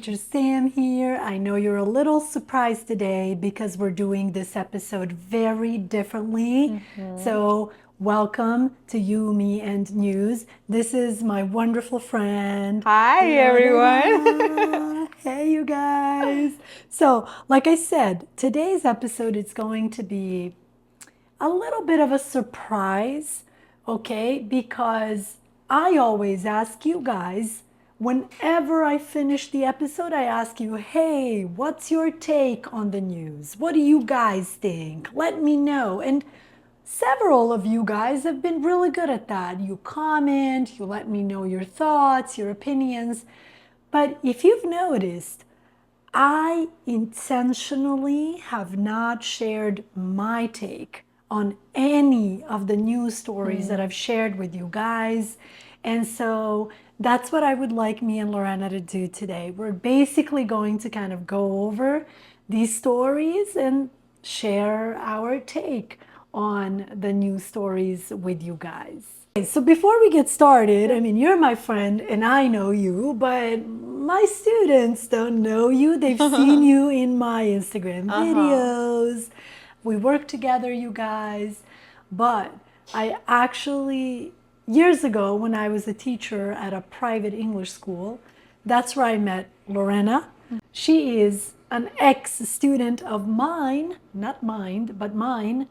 Teacher Sam here. I know you're a little surprised today because we're doing this episode very differently. So, welcome to You, Me, and News. This is my wonderful friend, Hi, everyone. Lorena. Hey, you guys. So, like I said, today's episode is going to be a little bit of a surprise, okay? Because I always ask you guys, whenever I finish the episode, I ask you, hey, what's your take on the news? What do you guys think? Let me know. And several of you guys have been really good at that. You comment, you let me know your thoughts, your opinions. But if you've noticed, I intentionally have not shared my take on any of the news stories that I've shared with you guys. And so that's what I would like me and Lorena to do today. We're basically going to kind of go over these stories and share our take on the news stories with you guys. So before we get started, I mean, you're my friend and I know you, but my students don't know you. They've seen you in my Instagram videos. We work together, you guys. But I actually, years ago, when I was a teacher at a private English school, that's where I met Lorena. She is an ex-student of mine, not mine, but mine.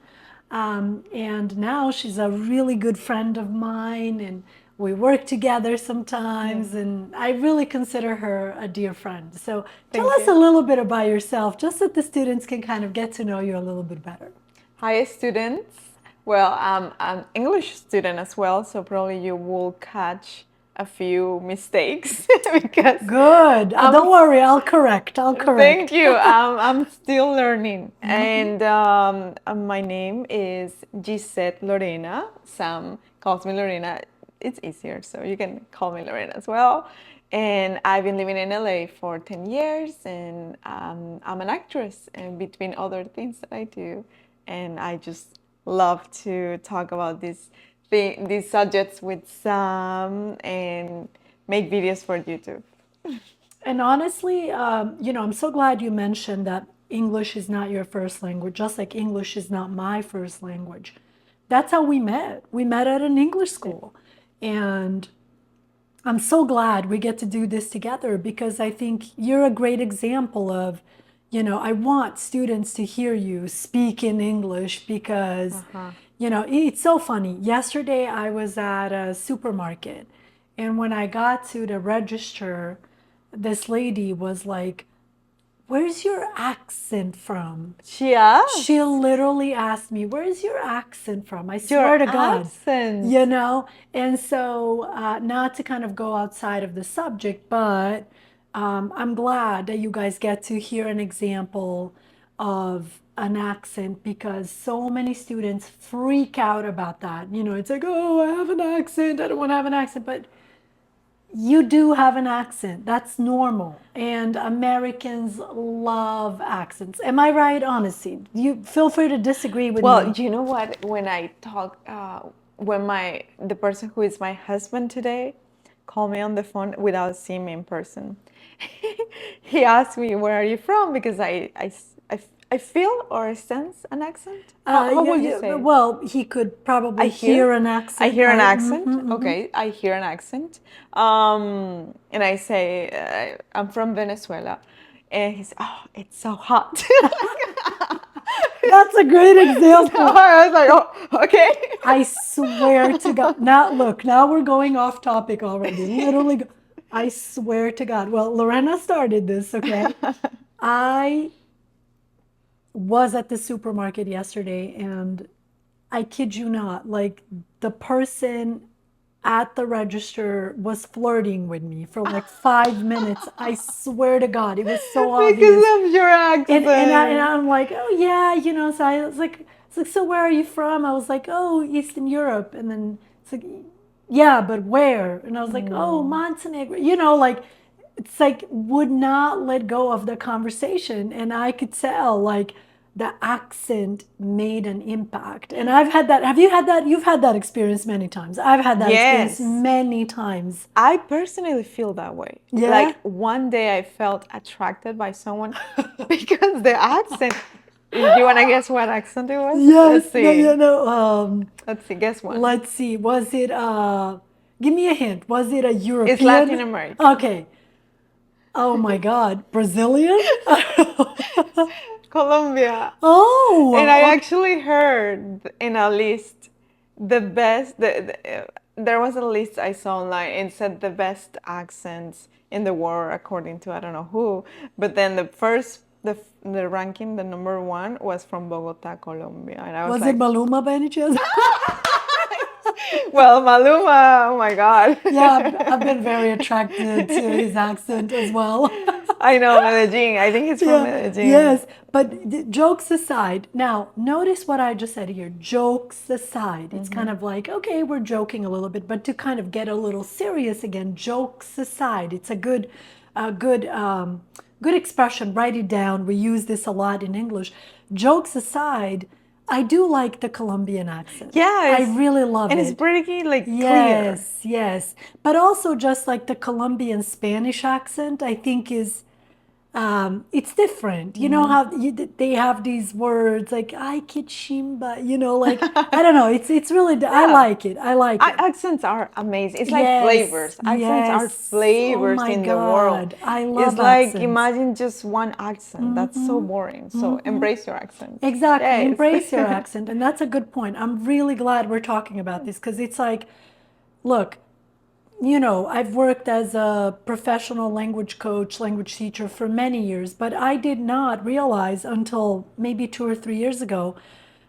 And now she's a really good friend of mine, and we work together sometimes. And I really consider her a dear friend. So tell Thank us a you. little bit about yourself, just so the students can kind of get to know you a little bit better. Hi, students. Well, I'm an English student as well, so probably you will catch a few mistakes because Good. Don't worry, I'll correct. thank you. I'm still learning, and my name is Gisette Lorena. Sam calls me Lorena. It's easier, so you can call me Lorena as well. And I've been living in LA for 10 years, and I'm an actress, and between other things that I do. And I just love to talk about these subjects with Sam and make videos for YouTube. And honestly, I'm so glad you mentioned that English is not your first language, just like English is not my first language. That's how we met. We met at an English school. And I'm so glad we get to do this together because I think you're a great example of, I want students to hear you speak in English because, it's so funny. Yesterday I was at a supermarket, and when I got to the register, this lady was like, where's your accent from? She asked She literally asked me, where's your accent from? I your swear to God, accent. you know? And so, not to kind of go outside of the subject, but I'm glad that you guys get to hear an example of an accent because so many students freak out about that. It's like, oh, I have an accent. I don't want to have an accent. But you do have an accent. That's normal. And Americans love accents. Am I right? Honestly, you feel free to disagree with Well, me. you know what? When I talk, when the person who is my husband today called me on the phone without seeing me in person, he asked me, "Where are you from?" Because I feel or sense an accent. How Yeah, would you yeah, say? well, he could I probably hear, hear an I accent, hear an right? accent. Okay, I hear an accent. And I say, I'm from Venezuela. And he said, oh, it's so hot. That's a great So example. I was like, oh, okay. I swear to God. Now, look, now we're going off topic already. Literally, I swear to God. Well, Lorena started this, okay? I was at the supermarket yesterday and I kid you not, like the person at the register was flirting with me for like 5 minutes. I swear to God, it was so obvious. Because of your And accent. I'm like, oh yeah, so I was like, it's like, so where are you from? I was like, oh, Eastern Europe. And then it's like, yeah, but where? And I was like, oh, Montenegro. Like it's like would not let go of the conversation. And I could tell, like, the accent made an impact. And I've had that. Have you had that? You've had that experience many times. I've had that experience Yes. many times. I personally feel that way. Yeah? Like one day I felt attracted by someone because the accent. Do you want to guess what accent it was? Let's Yes. No, see. Let's see. Guess one. Let's see. Was it give me a hint. Was it a It's Latin European? American. Okay. Oh my God. Brazilian? Colombia. And I Oh, okay. actually heard in a list the best. There was a list I saw online and said the best accents in the world according to I don't know who. But then the ranking, the number one was from Bogota, Colombia, and I was Was it like, Maluma by any chance? well, Maluma, oh my God. Yeah, I've been very attracted to his accent as well. I know Medellin. I think he's from Yeah, Medellin. yes. But jokes aside, now notice what I just said here. Jokes aside, it's kind of like, okay, we're joking a little bit, but to kind of get a little serious again, jokes aside, it's a good expression. Write it down. We use this a lot in English. Jokes aside, I do like the Colombian accent. I Yes, really love and it's it. pretty like clear. Yes, yes. But also just like the Colombian Spanish accent, I think is it's different. You know how they have these words like "ay que chimba," like I don't know. It's really I Yeah. like it. I like it. Accents are amazing. It's like Yes, flavors. Accents are yes. Oh flavors my in the world. God, I It's love like accents. imagine just one accent. That's so boring. So embrace your accent. Exactly. Yes. Embrace your accent, and that's a good point. I'm really glad we're talking about this because it's like, look, I've worked as a professional language coach, language teacher for many years, but I did not realize until maybe 2 or 3 years ago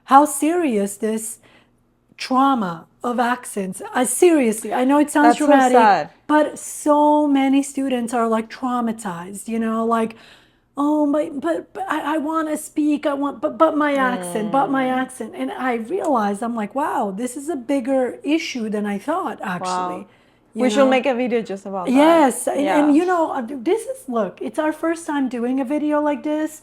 how serious this trauma of accents. Seriously, I know it sounds That's so dramatic, sad. but so many students are like traumatized, like, oh my, but I want to speak, I want, but my accent. And I realized, I'm like, wow, this is a bigger issue than I thought, Wow. actually, you We should know? make a video just about that. Yes, and Yeah. this is, look, it's our first time doing a video like this.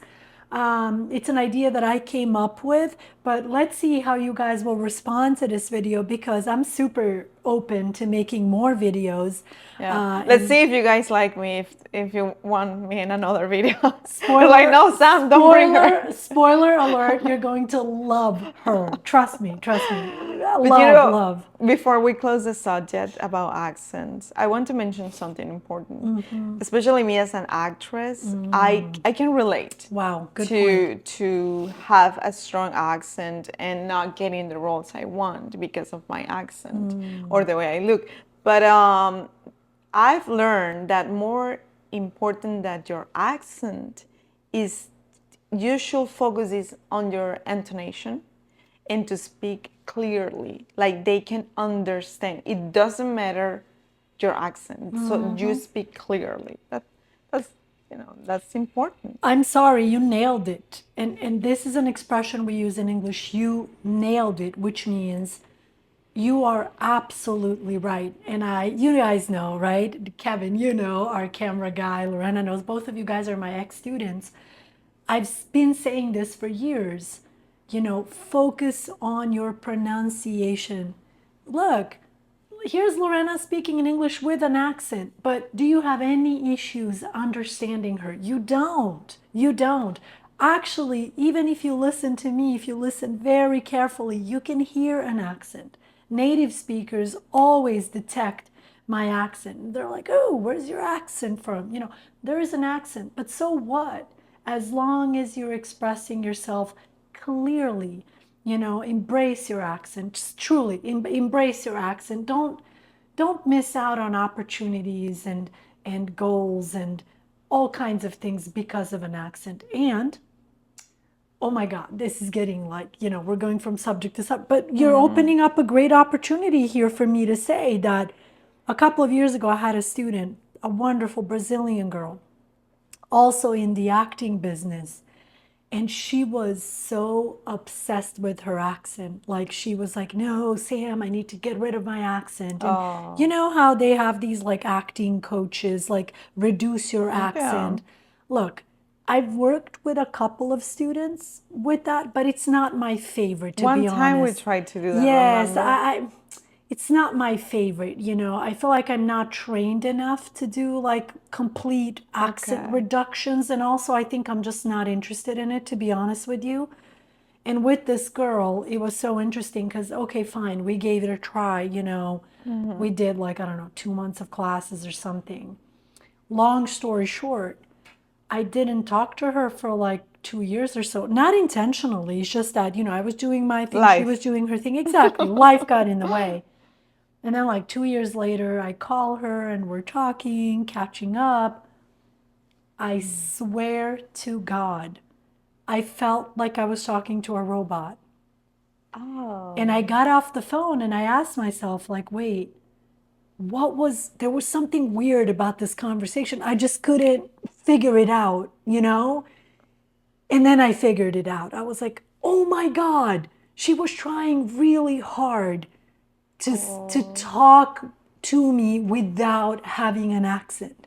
It's an idea that I came up with, but let's see how you guys will respond to this video because I'm super open to making more videos. Yeah. Let's And see if you guys like me, if you want me in another video. Because I spoiler, know Sam, don't bring her. spoiler alert, you're going to love her. Trust me. But Love, love. before we close the subject about accents, I want to mention something important. Especially me as an actress, I can relate Wow, good point. to have a strong accent and not getting the roles I want because of my accent or the way I look. But I've learned that more important than your accent is you should focus is on your intonation and to speak clearly, like they can understand. It doesn't matter your accent, so you speak clearly. That's that's important. I'm sorry, you nailed it. And this is an expression we use in English. You nailed it, which means you are absolutely right. And you guys know, right? Kevin, our camera guy, Lorena knows, both of you guys are my ex-students. I've been saying this for years. Focus on your pronunciation. Look, here's Lorena speaking in English with an accent, but do you have any issues understanding her? You don't. You don't. Actually, even if you listen to me, if you listen very carefully, you can hear an accent. Native speakers always detect my accent. They're like, oh, where's your accent from? There is an accent, but so what? As long as you're expressing yourself clearly, embrace your accent. Just truly embrace your accent. Don't miss out on opportunities and goals and all kinds of things because of an accent. And oh my God, this is getting like, we're going from subject to subject, but you're opening up a great opportunity here for me to say that a couple of years ago, I had a student, a wonderful Brazilian girl, also in the acting business. And she was so obsessed with her accent. Like she was like, no, Sam, I need to get rid of my accent. And you Oh, know how they have these like acting coaches, like reduce your yeah. accent. Look, I've worked with a couple of students with that, but it's not my favorite, to One be time we honest. tried to do that, Yes, remember? it's not my favorite, you know. I feel like I'm not trained enough to do like complete accent Okay. reductions, and also I think I'm just not interested in it, to be honest with you. And with this girl, it was so interesting because, okay, fine, we gave it a try, you know. We did like, I don't know, 2 months of classes or something. Long story short, I didn't talk to her for like 2 years or so. Not intentionally. It's just that, you know, I was doing my thing, she was Life. doing her thing. Exactly. Life got in the way. And then, like 2 years later, I call her and we're talking, catching up. I swear to God, I felt like I was talking to a robot. And I Oh. got off the phone and I asked myself, like, wait, there was something weird about this conversation. I just couldn't figure it out, you know? And then I figured it out. I was like, oh my God, she was trying really hard to Oh. talk to me without having an accent.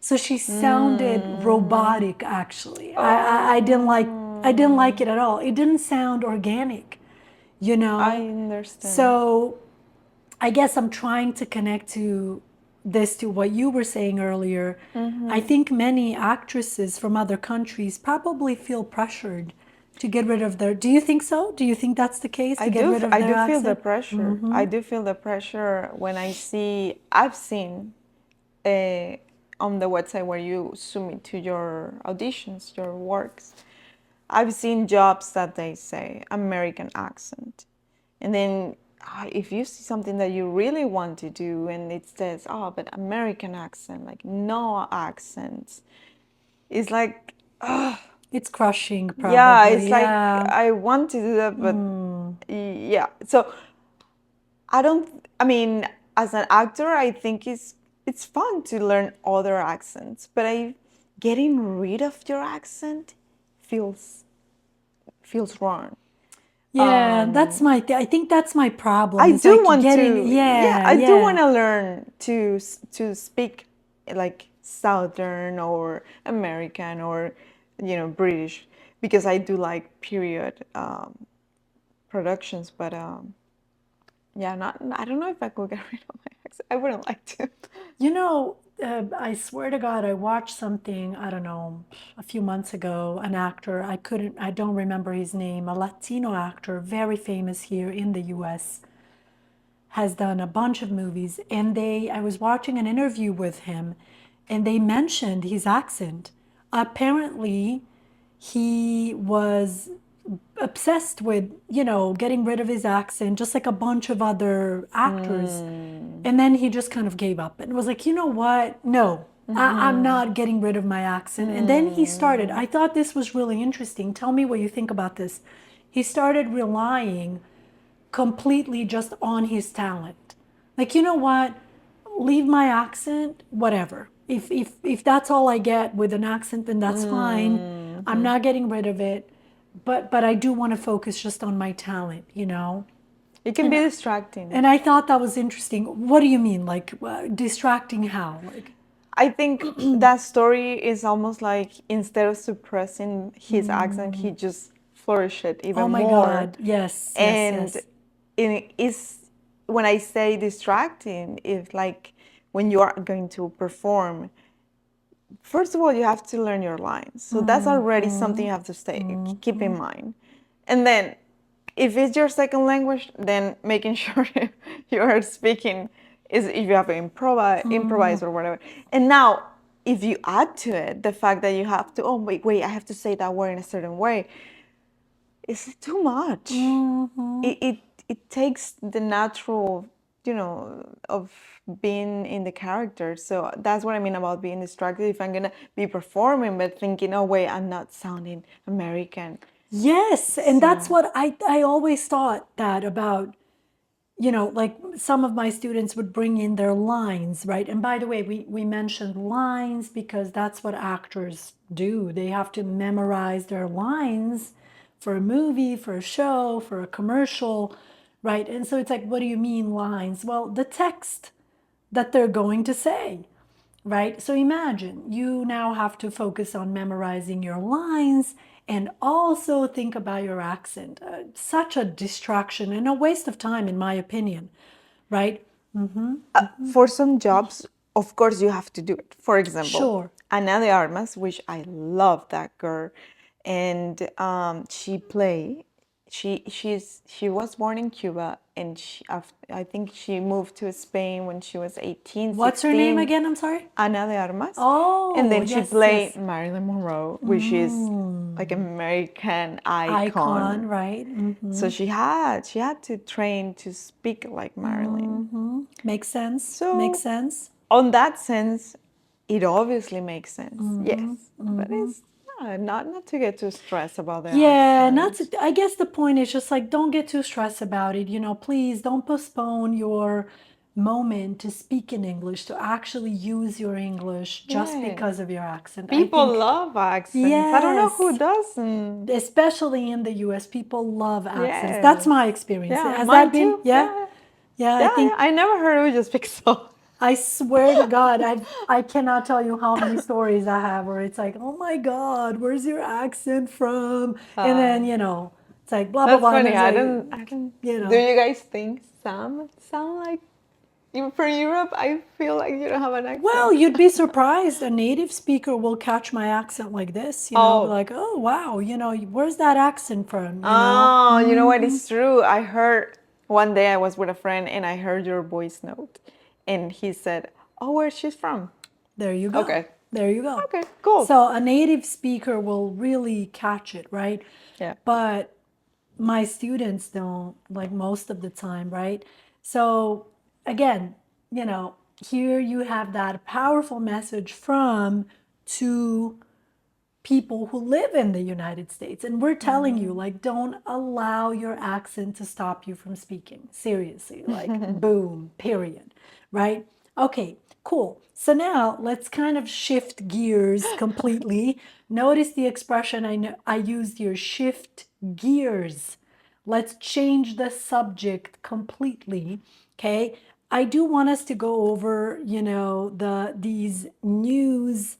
So she sounded Mm. robotic actually. I didn't like Oh. it at all. It didn't sound organic, you I know? understand. So I guess I'm trying to connect to what you were saying earlier. I think many actresses from other countries probably feel pressured to get rid of their. Do you think so? Do you think that's the case, to get rid of I their do feel the accent? pressure. I do feel the pressure when I've seen uh, on the website where you submit to your auditions, your works. I've seen jobs that they say American accent. And then if you see something that you really want to do and it says, oh, but American accent, like no accents, it's like, It's crushing, yeah, probably. it's like Yeah. I want to do that, but yeah. So I mean, as an actor, I think it's fun to learn other accents, but getting rid of your accent feels feels wrong. Yeah, that's I think that's my problem. I Is do like want getting, to, yeah, yeah, I do want yeah. to learn to speak like Southern or American or British because I do like period productions, but yeah, not I don't know if I could get rid of my accent. I wouldn't like to. You know, I swear to God, I watched something, I don't know, a few months ago, an actor, I don't remember his name, a Latino actor, very famous here in the US, has done a bunch of movies. And I was watching an interview with him, and they mentioned his accent. Apparently, he was obsessed with, you know, getting rid of his accent, just like a bunch of other actors. Mm, And then he just kind of gave up and was like, you know what? No, I'm mm-hmm, not getting rid of my accent. And then he started, mm, I thought this was really interesting. Tell me what you think about this. He started relying completely just on his talent. Like, you know what? Leave my accent, whatever. If that's all I get with an accent, then that's fine. I'm mm-hmm. not getting rid of it. But I do want to focus just on my talent, you know? It can And be distracting. and I thought that was interesting. What do you mean? Like distracting how? Like, I think that story is almost like instead of suppressing his accent, he just flourished it oh even my more. God. Yes, yes, And yes. it is when I say distracting, it's like when you are going to perform, first of all, you have to learn your lines. So that's already something you have to keep in mind. And then if it's your second language, then making sure you are speaking is if you have to improvise or whatever. And now if you add to it the fact that you have to, oh wait, I have to say that word in a certain way, it's too much. It it takes the natural, of being in the character. So that's what I mean about being distracted. If I'm gonna be performing, but thinking, oh wait, I'm not sounding American. Yes, and that's So what I always thought that about, you know, like some of my students would bring in their lines, right? And by the way, we mentioned lines because that's what actors do. They have to memorize their lines for a movie, for a show, for a commercial, right? And so it's like, what do you mean lines? Well, the text that they're going to say, right? So imagine you now have to focus on memorizing your lines and also think about your accent. Such a distraction and a waste of time, in my opinion, right? For some jobs, of course, you have to do it. For example, Sure. Ana de Armas, which I love that girl, and she play. She was born in Cuba, and I think she moved to Spain when she was 18, What's her name 16. again? I'm sorry. Ana de Armas, and Oh, then she yes, played yes. Marilyn Monroe, which is like American Icon, icon. right? So she had to train to speak like Marilyn. Makes sense. Makes So sense. on that sense, it obviously makes sense. Yes, but it's not to get too stressed about the Yeah, not to, accent. I guess the point is just like don't get too stressed about it. Please don't postpone your moment to speak in English, to actually use your English just Yes, because of your accent. I people think, love accents. I don't know who yes, doesn't. especially in the US, people love accents. That's Yes, my experience. yeah, Has that mine been? too. Yeah. Yeah, Yeah, I yeah, yeah. think I never heard of you speak so. I swear to God, I cannot tell you how many stories I have where it's like, oh my God, where's your accent from? And then, it's like blah blah That's blah. And funny. there's I like, don't. I don't. you Do know. you guys think some sound like you for Europe? I feel like you don't have an Well, accent. you'd be surprised. A native speaker will catch my accent like this, be Oh, like, oh wow, where's that accent from? oh, you know what? It's true. I heard one day I was with a friend and I heard your voice note, and he said, "Oh, where's she's from?" There you go. Okay, There you go. okay, cool. So a native speaker will really catch it, right? Yeah. But my students don't, like most of the time, right? So again, here you have that powerful message from two people who live in the United States. And we're telling you, like, don't allow your accent to stop you from speaking. Seriously, like, boom, period. Right? Okay, cool. So now let's kind of shift gears completely. Notice the expression I used here, shift gears. Let's change the subject completely. Okay. I do want us to go over, these news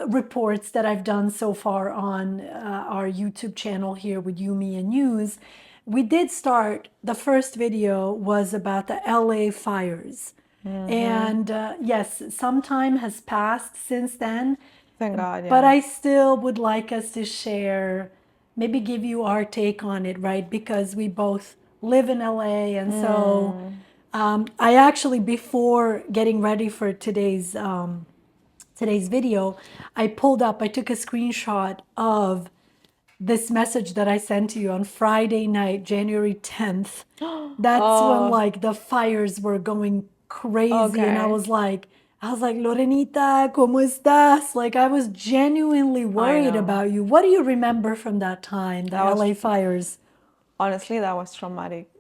reports that I've done so far on our YouTube channel here with Yumi and News. We did start, the first video was about the LA fires. And yes, some time has passed since then, Thank God, but yeah. I still would like us to share, maybe give you our take on it, right? Because we both live in LA. And so I actually, before getting ready for today's video, I took a screenshot of this message that I sent to you on Friday night, January 10th. That's when Oh, like the fires were going crazy. And okay. I was like, Lorenita, ¿cómo estás? Like I was genuinely I worried know. about you. What do you remember from that time, the That was LA fires? honestly that was traumatic.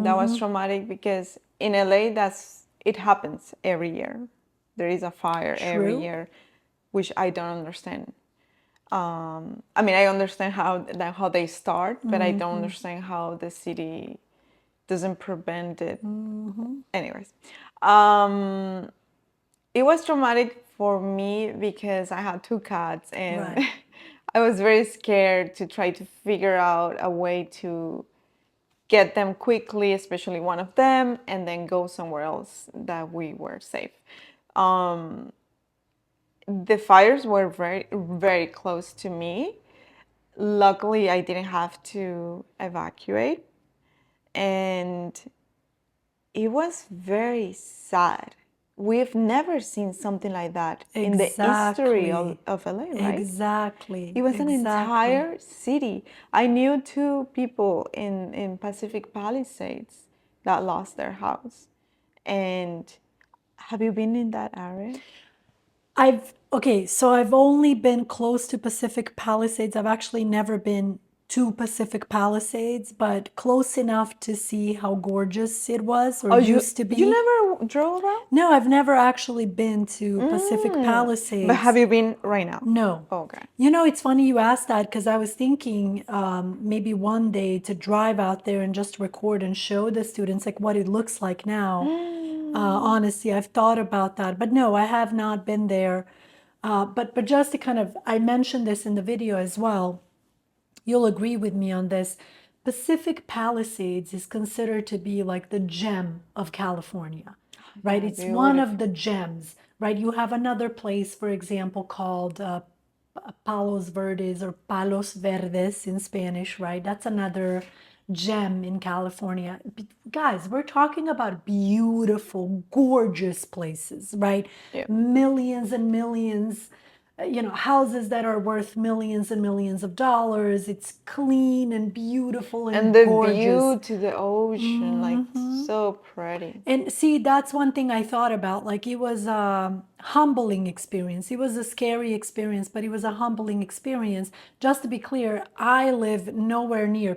That was traumatic because in LA it happens every year. There is a fire every True. year, which I don't understand. I mean, I understand how they start, but I don't understand how the city doesn't prevent it. Anyways, um, it was traumatic for me because I had two cats and Right. I was very scared to try to figure out a way to get them quickly, especially one of them, and then go somewhere else that we were safe. The fires were very, very close to me. Luckily, I didn't have to evacuate, and it was very sad. We've never seen something like that in the history Exactly. of LA, right? Exactly. It was an Exactly. entire city. I knew two people in Pacific Palisades that lost their house. And have you been in that area? So I've only been close to Pacific Palisades. I've actually never been to Pacific Palisades, but close enough to see how gorgeous it was or Oh, you used to you be. never drove around? No, I've never actually been to Pacific But have Palisades. you been right now? No. Okay. It's funny you asked that because I was thinking maybe one day to drive out there and just record and show the students like what it looks like now. Honestly, I've thought about that, but no, I have not been there. But just to kind of, I mentioned this in the video as well. You'll agree with me on this. Pacific Palisades is considered to be like the gem of California, right? Yeah, It's one of beautiful. the gems, right? You have another place, for example, called Palos Verdes or Palos Verdes in Spanish, right? That's another gem in California. Guys, we're talking about beautiful, gorgeous places, right? Yeah. Millions and millions, houses that are worth millions and millions of dollars. It's clean and beautiful And and the gorgeous. view to the ocean, like so pretty. And see, that's one thing I thought about. Like, it was a humbling experience. It was a scary experience, but it was a humbling experience. Just to be clear, I live nowhere near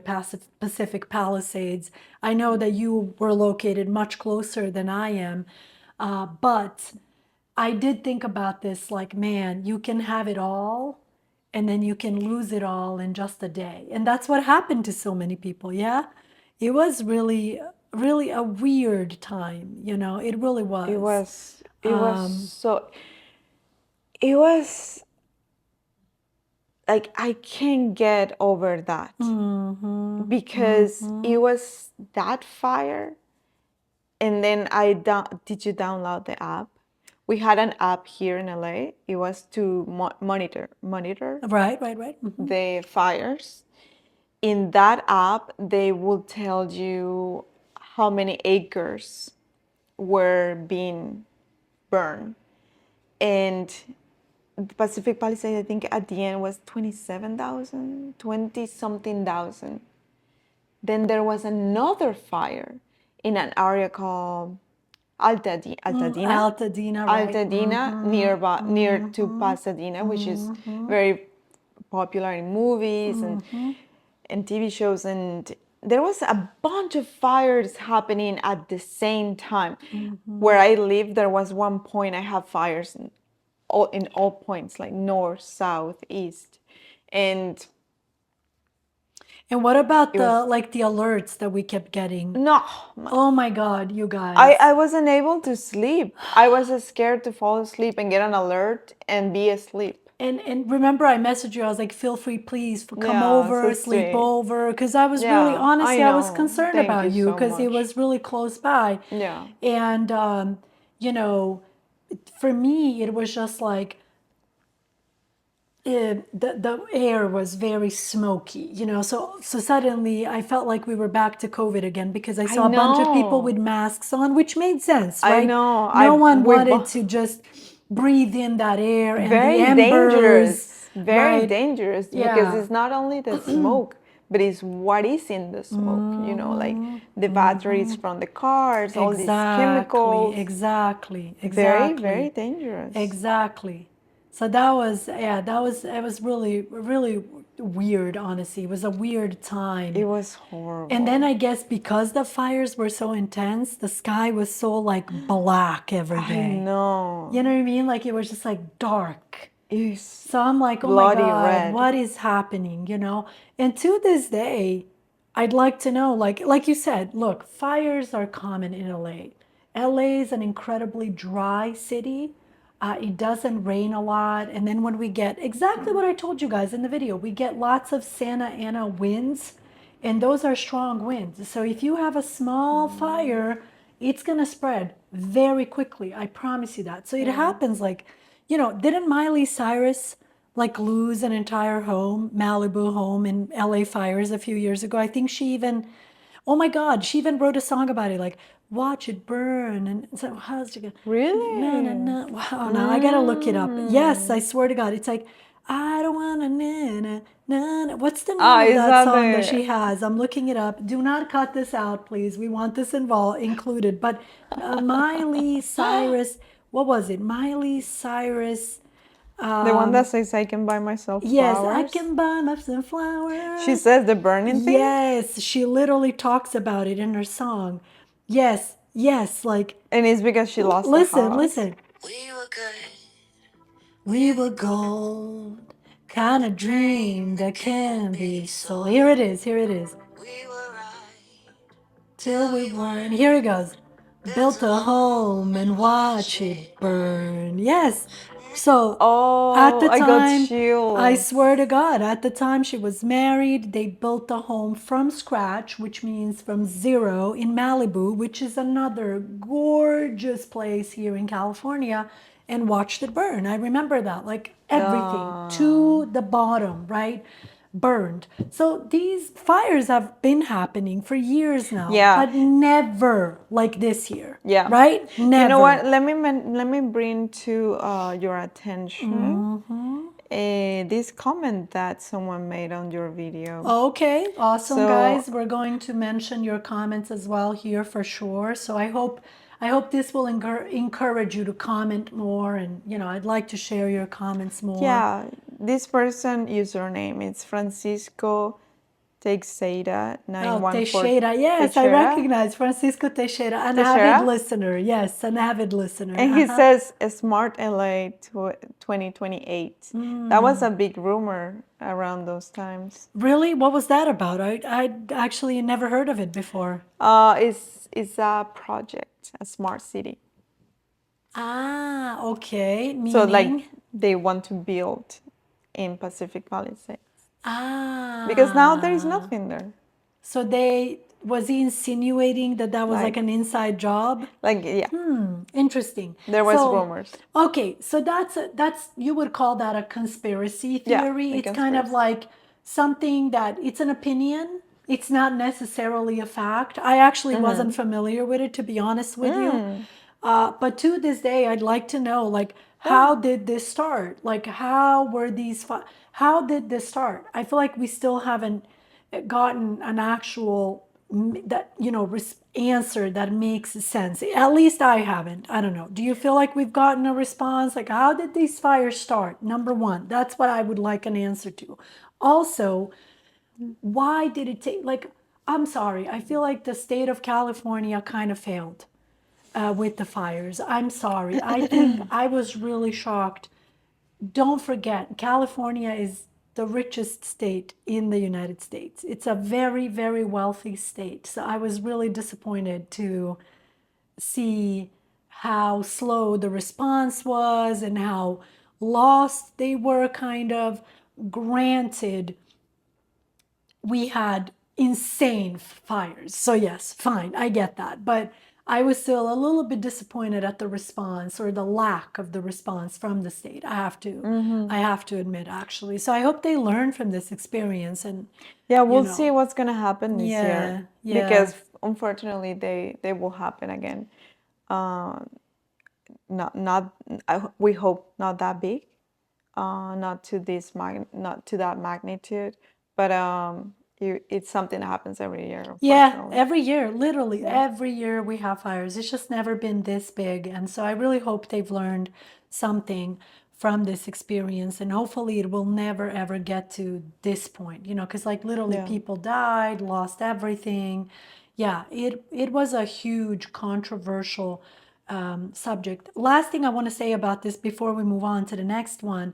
Pacific Palisades. I know that you were located much closer than I am, but I did think about this like, man, you can have it all and then you can lose it all in just a day. And that's what happened to so many people. Yeah. It was really, really a weird time. It really It was. was it was so it was like I can't get over that because it was that fire. And then did you download the app? We had an app here in LA. It was to monitor Right, right, right. the fires. In that app, they will tell you how many acres were being burned. And the Pacific Palisades, I think at the end was 27,000, 20 something thousand. Then there was another fire in an area called Altadena, Altadena, right. Altadena, near to Pasadena, which is very popular in movies and TV shows. And there was a bunch of fires happening at the same time. Where I live, there was one point I have fires in all points, like north, south, east, and And what about it was the alerts that we kept getting? no. Oh my God, you I guys. wasn't able to sleep. I was scared to fall asleep and get an alert and be asleep. And remember, I messaged you. I was like, feel free, please, come Yeah, so over, sleep sweet. over, because I was really, Yeah, I honestly, I was know. concerned Thank you about you so because it much. was really close by, Yeah. and you know, for me, it was just like the air was very smoky, so suddenly I felt like we were back to COVID again because I I saw a bunch of people with know. masks on, which made sense, I right? know. No one We wanted to just breathe in that air and the very embers, dangerous. Very right? dangerous because Yeah. it's not only the smoke, but it's what is in the smoke, like the batteries from the cars, all these Exactly, chemicals. exactly, Very, very exactly, dangerous. exactly. So that was, yeah, it was really, really weird, honestly. It was a weird time. It was And then horrible. I guess because the fires were so intense, the sky was so like black every I day. know. You know what I mean? Like it was just like dark. It's So I'm like, oh my bloody God, red. what is happening? And to this day, I'd like to know, like you said, look, fires are common in LA. LA is an incredibly dry city. It doesn't rain a lot. And then when we get exactly what I told you guys in the video, we get lots of Santa Ana winds, and those are strong winds. So if you have a small fire, it's going to spread very quickly. I promise you that. So it Yeah. happens like, didn't Miley Cyrus like lose an entire home, Malibu home in LA fires a few years ago? I think she even, oh my God, she even wrote a song about it, like watch it burn. And so how's it go? Na na Really? na. Wow, now I gotta look it up. Yes, I Mm. swear to God, it's like I don't wanna na na na na. What's the name Ah, of is that that song that the she has? I'm looking it up. Do not cut this out, please. We want this included. But Miley Cyrus, what was it? Miley Cyrus. the one that says I can buy myself Yes, I flowers? can buy my some She flowers. says the burning thing, Yes, she literally talks about it in her song. Yes, yes, like and it's because she lost the listen, house. listen. We were gold, kind of dream that can be sold. Here it is, till we weren't. Here it goes. built a home and watch it burn. Yes. So at Oh, the I got time, I chills. swear to God, at the time she was married, they built a home from scratch, which means from zero in Malibu, which is another gorgeous place here in California, and watched it burn. I remember that, like everything Uh, to the bottom, right? Burned. So these fires have been happening for years now, yeah, but never like this year, yeah. right? You know what? Never. Let me bring to your attention this comment that someone made on your video. Okay, awesome So guys. We're going to mention your comments as well here for sure. So I hope this will encourage you to comment more, and I'd like to share your comments more. yeah, this person username is Francisco Teixeira Oh, 914 Teixeira. Yes, I Teixeira. recognize Francisco Teixeira, an avid Teixeira. listener. Yes, an avid listener. And he Uh-huh. says Smart LA 2028. That was a big rumor around those times. Really? What was that about? I actually never heard of it before. It's a project, a smart city. Ah, okay. So like Meaning? they want to build in Pacific Palisades because now there is Ah. nothing there. So was he insinuating that that was like Like an inside job? yeah, Interesting. there was So, rumors. okay, so that's you would call that a conspiracy Yeah, theory. a It's kind of conspiracy. like something that it's an opinion. It's not necessarily a fact. I actually wasn't familiar with it, to be honest with you. But to this day, I'd like to know, like, Yeah. how did this start? Like, how did this start? I feel like we still haven't gotten an actual answer that makes sense. At least I haven't. I don't know. Do you feel like we've gotten a response? Like, how did these fires start? Number one, that's what I would like an answer to. Also, why did it take, like, I'm sorry, I feel like the state of California kind of failed with the fires. I'm sorry. I think I was really shocked. Don't forget, California is the richest state in the United States. It's a very, very wealthy state. So I was really disappointed to see how slow the response was and how lost they were, kind of. Granted, we had insane fires. So yes, fine, I get that. But I was still a little bit disappointed at the response, or the lack of the response from the state. I have to admit, actually. So I hope they learn from this experience, and Yeah, you we'll see know, what's gonna happen this year yeah, yeah. because unfortunately they will happen again. Uh, not we hope not that big, not to not to that magnitude, but it's something that happens every year, Yeah, unfortunately. every year, literally Yeah, every year we have fires. It's just never been this big. And so I really hope they've learned something from this experience. And hopefully it will never, ever get to this point, because like literally yeah, people died, lost everything. Yeah, it was a huge controversial subject. Last thing I want to say about this before we move on to the next one.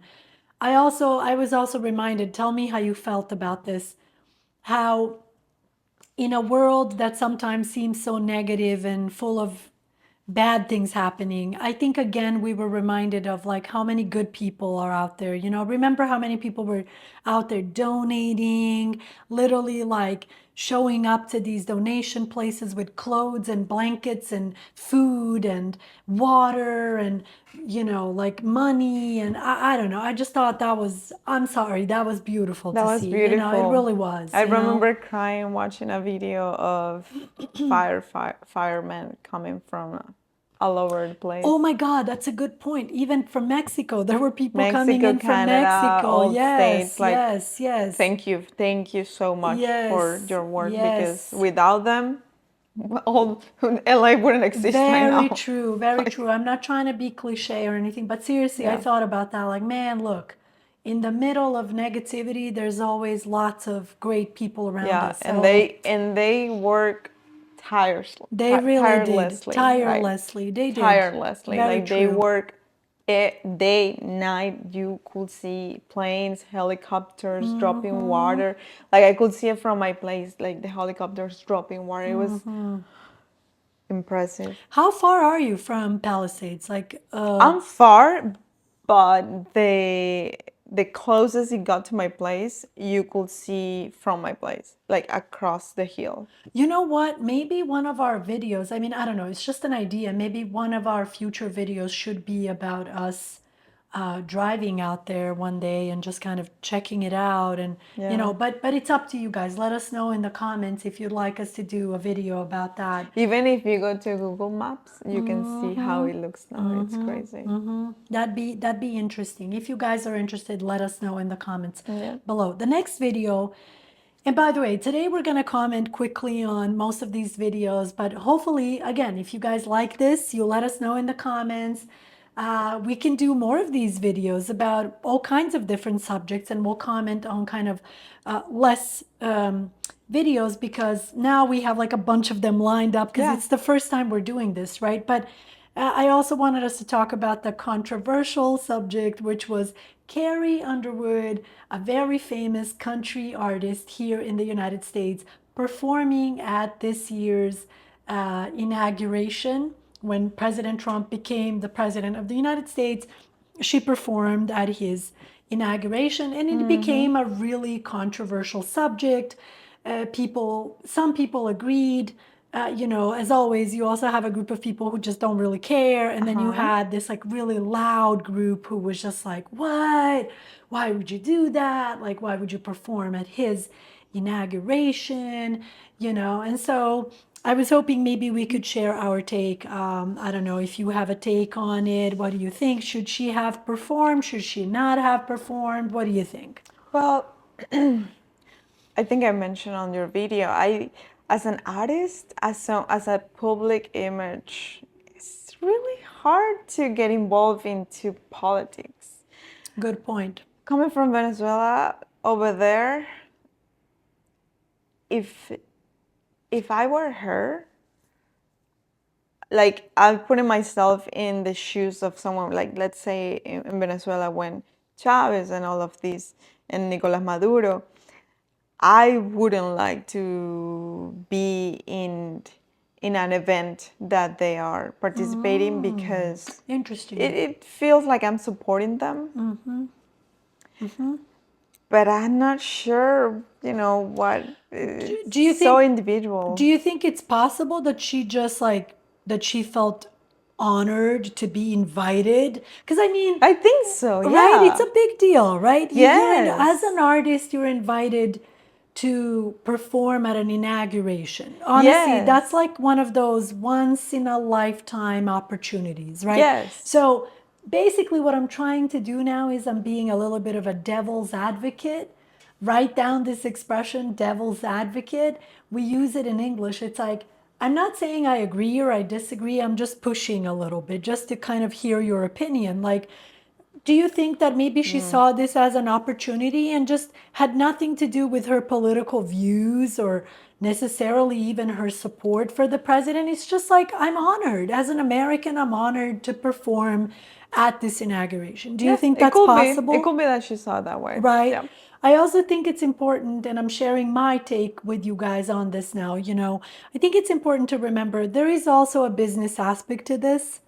I was also reminded, tell me how you felt about this, how in a world that sometimes seems so negative and full of bad things happening, I think again we were reminded of like how many good people are out there. Remember how many people were out there donating, literally like showing up to these donation places with clothes and blankets and food and water and like money, and I don't know. I just thought that was, I'm sorry, that was beautiful that to was see. It beautiful. really was. I remember crying watching a video of firemen coming from all over the place. Oh my God, that's a good point. Even from Mexico, there were people coming Mexico, in from Canada, Mexico. all Yes, states, like yes, yes, thank you so much for yes, your work because yes. without them, all LA wouldn't exist right Very now. true, very Like, true. I'm not trying to be cliche or anything, but seriously, I yeah, thought about that. Like, man, look, in the middle of negativity, there's always lots of great people around yeah, us. So and they work they really did, tirelessly, right? tirelessly. They did. Tirelessly, Very like they true. work day, night. You could see planes, helicopters dropping water. Like I could see it from my place, like the helicopters dropping water. It was impressive. How far are you from Palisades? Like, I'm far, but the closest it got to my place, you could see from my place, like across the hill. you know what? Maybe one of our videos, I mean, I don't know, it's just an idea. Maybe one of our future videos should be about us driving out there one day and just kind of checking it out. And, you Yeah. know, but it's up to you guys. Let us know in the comments if you'd like us to do a video about that. Even if you go to Google Maps, you can see how it looks now. It's crazy. That'd be interesting. If you guys are interested, let us know in the comments Yeah. below. The next video, and by the way, today we're going to comment quickly on most of these videos, but hopefully, again, if you guys like this, you'll let us know in the comments. We can do more of these videos about all kinds of different subjects, and we'll comment on kind of less videos because now we have like a bunch of them lined up because Yeah. it's the first time we're doing this, right? But I also wanted us to talk about the controversial subject, which was Carrie Underwood, a very famous country artist here in the United States, performing at this year's inauguration when President Trump became the president of the United States. She performed at his inauguration, and it became a really controversial subject. Some people agreed. You know, as always, you also have a group of people who just don't really care, and then you had this like really loud group who was just like, "What? Why would you do that? Like, why would you perform at his inauguration?" You know, and so I was hoping maybe we could share our take. I don't know if you have a take on it. What do you think? Should she have performed? Should she not have performed? What do you think? Well, I think I mentioned on your video, as an artist, as a public image, it's really hard to get involved into politics. Good point. Coming from Venezuela over there, if I were her, like I'm putting myself in the shoes of someone, like let's say in Venezuela when Chavez and all of these and Nicolas Maduro, I wouldn't like to be in an event that they are participating because Interesting. it feels like I'm supporting them. But I'm not sure, what Do you it's so think do individual. you think it's possible that she just like that she felt honored to be invited? Because I mean, I think so, right? It's yeah. a big deal, right? As an Yes. artist, you're invited to perform at an inauguration. Honestly, that's Yes. like one of those once in a lifetime opportunities, right? Yes. So basically, what I'm trying to do now is I'm being a little bit of a devil's advocate. Write down this expression, devil's advocate. We use it in English. It's like, I'm not saying I agree or I disagree. I'm just pushing a little bit just to kind of hear your opinion. Like, do you think that maybe she saw this as an opportunity and just had nothing to do with her political views or necessarily even her support for the president? It's just like, I'm honored. As an American, I'm honored to perform at this inauguration. Do you Yes, think it that's could be. It possible? could be that she saw it that way. Right. Yeah. I also think it's important, and I'm sharing my take with you guys on this now. You know, I think it's important to remember there is also a business aspect to this.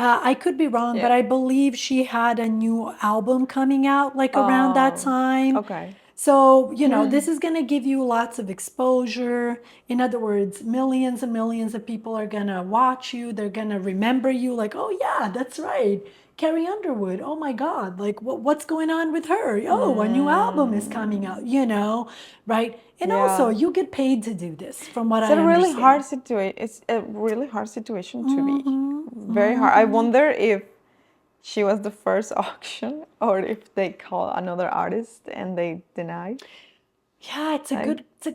I could be wrong, but Yeah. I believe she had a new album coming out like around that Oh, time. okay. So, you know, this is going to give you lots of exposure. In other words, millions and millions of people are going to watch you. They're going to remember you like, oh, yeah, that's right. Carrie Underwood. Oh my God. Like, what's going on with her? Oh, a new album is coming out, right? And also, Yeah. you get paid to do this, from what It's I a really hard understand. situation. It's a really hard situation to be. Very hard. I wonder if she was the first auction or if they call another artist and they denied. Yeah, Like, it's a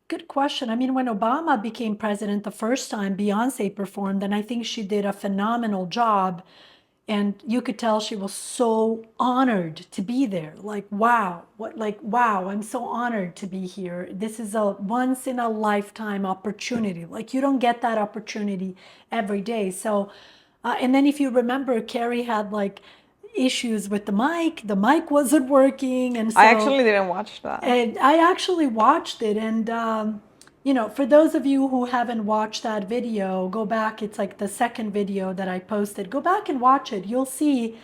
good question. I mean, when Obama became president the first time, Beyonce performed, and I think she did a phenomenal job. And you could tell she was so honored to be there. Wow, I'm so honored to be here. This is a once in a lifetime opportunity. Like, you don't get that opportunity every day. So, and then if you remember, Carrie had like issues with the mic. The mic wasn't working. And I so actually didn't watch that. and I actually watched it, and for those of you who haven't watched that video, go back. It's like the second video that I posted. Go back and watch it. You'll see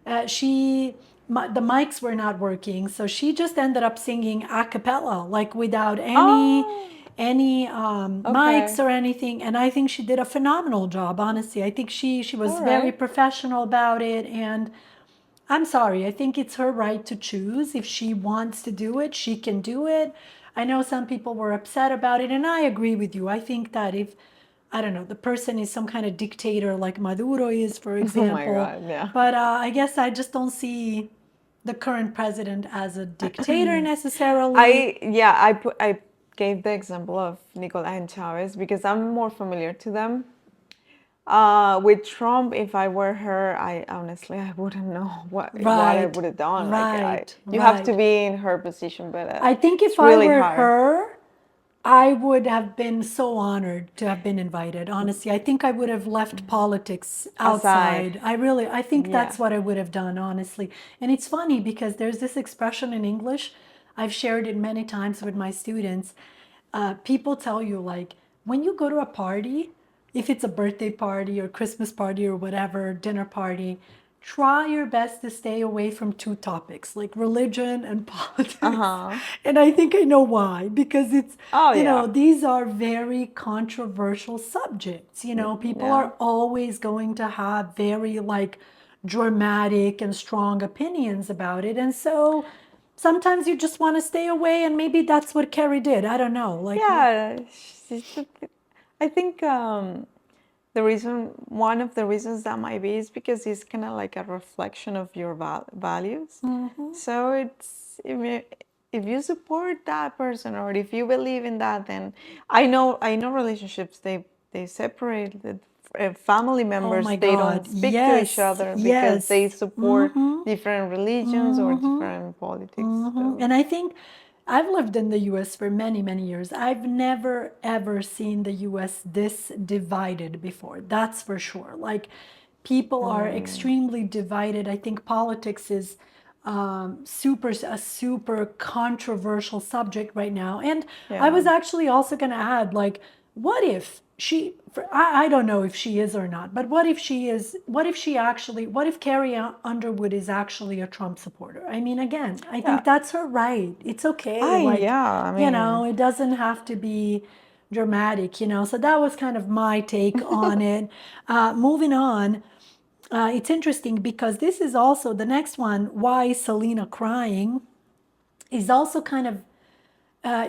the mics were not working, so she just ended up singing a cappella, like without Oh, any mics okay. or anything. And I think she did a phenomenal job. Honestly, I think she was All very right. professional about it, and I'm sorry. I think it's her right to choose. If she wants to do it, she can do it. I know some people were upset about it, and I agree with you. I think that if, I don't know, the person is some kind of dictator like Maduro is, for Oh my example, God, yeah. but I guess I just don't see the current president as a dictator necessarily. I gave the example of Nicola and Chavez because I'm more familiar to them. With Trump, if I were her, I honestly I wouldn't know what I Right, would have done. Like right, you have to right. be in her position, but I think if it's I really were hard. her, I would have been so honored to have been invited. Honestly, I think I would have left politics Aside, outside. I think yeah. that's what I would have done, honestly. And it's funny because there's this expression in English, I've shared it many times with my students. People tell you, like, when you go to a party, if it's a birthday party or Christmas party or whatever, dinner party, try your best to stay away from two topics like religion and politics. Uh-huh. And I think I know why, because Oh yeah. these are very controversial subjects. People Yeah. are always going to have very like dramatic and strong opinions about it. And so sometimes you just want to stay away, and maybe that's what Carrie did. I don't know. Like, Yeah. I think one of the reasons that might be is because it's kind of like a reflection of your values. So if you support that person or if you believe in that, then I know relationships they separate the family oh members my they don't God, speak to each yes, other because they yes. support different religions or Mm-hmm. different politics. So And I think I've lived in the US for many, many years. I've never ever seen the US this divided before. That's for sure. Like, people are extremely divided. I think politics is a super controversial subject right now. And I yeah. was actually also going to add, like, what if I don't know if she is or not, but what if she is, what if Carrie Underwood is actually a Trump supporter? I mean, again, I Yeah. think that's her right. It's okay. I Like, yeah, I mean, it doesn't have to be dramatic. So that was kind of my take on it. Moving on, it's interesting because this is also the next one. Why is Selena crying? Is also kind of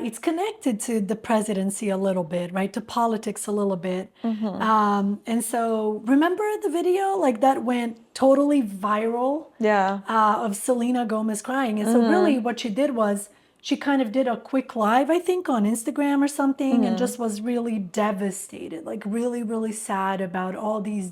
it's connected to the presidency a little bit, right? To politics a little bit. And so remember the video like that went totally viral yeah. of Selena Gomez crying. And so really what she did was she kind of did a quick live, I think, on Instagram or something, and just was really devastated, like really, really sad about all these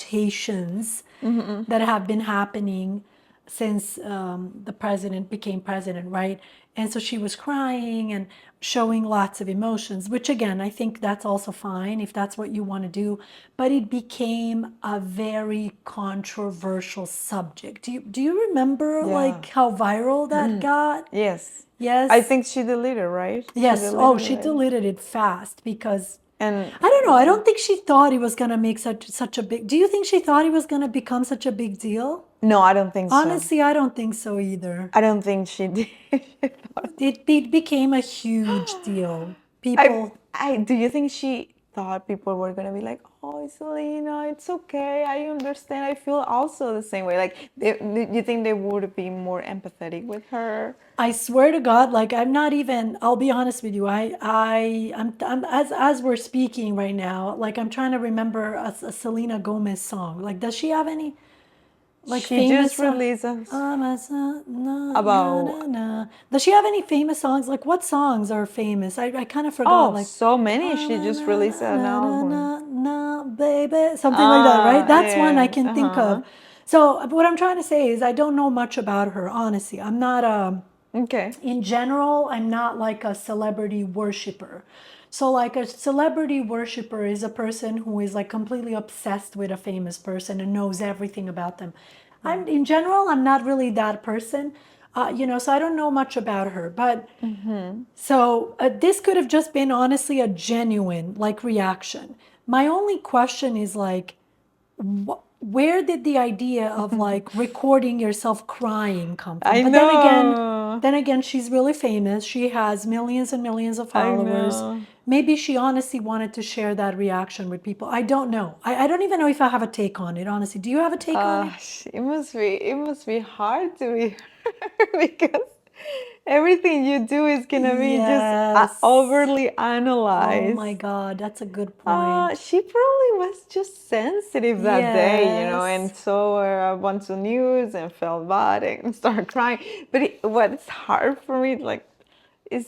deportations that have been happening since the president became president, right? And so she was crying and showing lots of emotions, which again, I think that's also fine if that's what you want to do. But it became a very controversial subject. Do you remember Yeah. like how viral that got? Yes. I Yes. think she deleted, right? She Yes. Oh, deleted she it. deleted it fast because And I don't know. I don't think she thought it was gonna make such a big. Do you think she thought it was gonna become such a big deal? no, I don't think so. Honestly, I don't think so either. I don't think she did. She thought- It became a huge deal. People, do you think she thought people were gonna be like, "Oh, Selena, it's okay. I understand. I feel also the same way." Like, do you think they would be more empathetic with her? I swear to God, like I'm not even. I'll be honest with you. I'm as we're speaking right now. Like I'm trying to remember a Selena Gomez song. Like, does she have any like She just famous? released us Na, na, about na, na. Does she have any famous songs? Like, what songs are famous? I kind of forgot. oh Like, so many. ah, She na, just na, released na, an na, na, album. na, na, baby, something like that, right? That's one I Yeah. can think Uh-huh. of. So, what I'm trying to say is, I don't know much about her. Honestly, I'm not Okay. in general, I'm not like a celebrity worshiper. So, like, a celebrity worshiper is a person who is like completely obsessed with a famous person and knows everything about them. Yeah. In general, I'm not really that person. So I don't know much about her, but so this could have just been honestly a genuine like reaction. My only question is like, where did the idea of like recording yourself crying come from? I But then again, know. she's really famous. She has millions and millions of I followers. know. Maybe she honestly wanted to share that reaction with people. I don't know. I don't even know if I have a take on it, honestly. Do you have a take on it? It must be hard to be her because everything you do is gonna be just Yes. overly Oh my analyzed. God, that's a good point. She probably was just sensitive that day, Yes. and saw a bunch of news and felt bad and started crying. But what's hard for me, like, is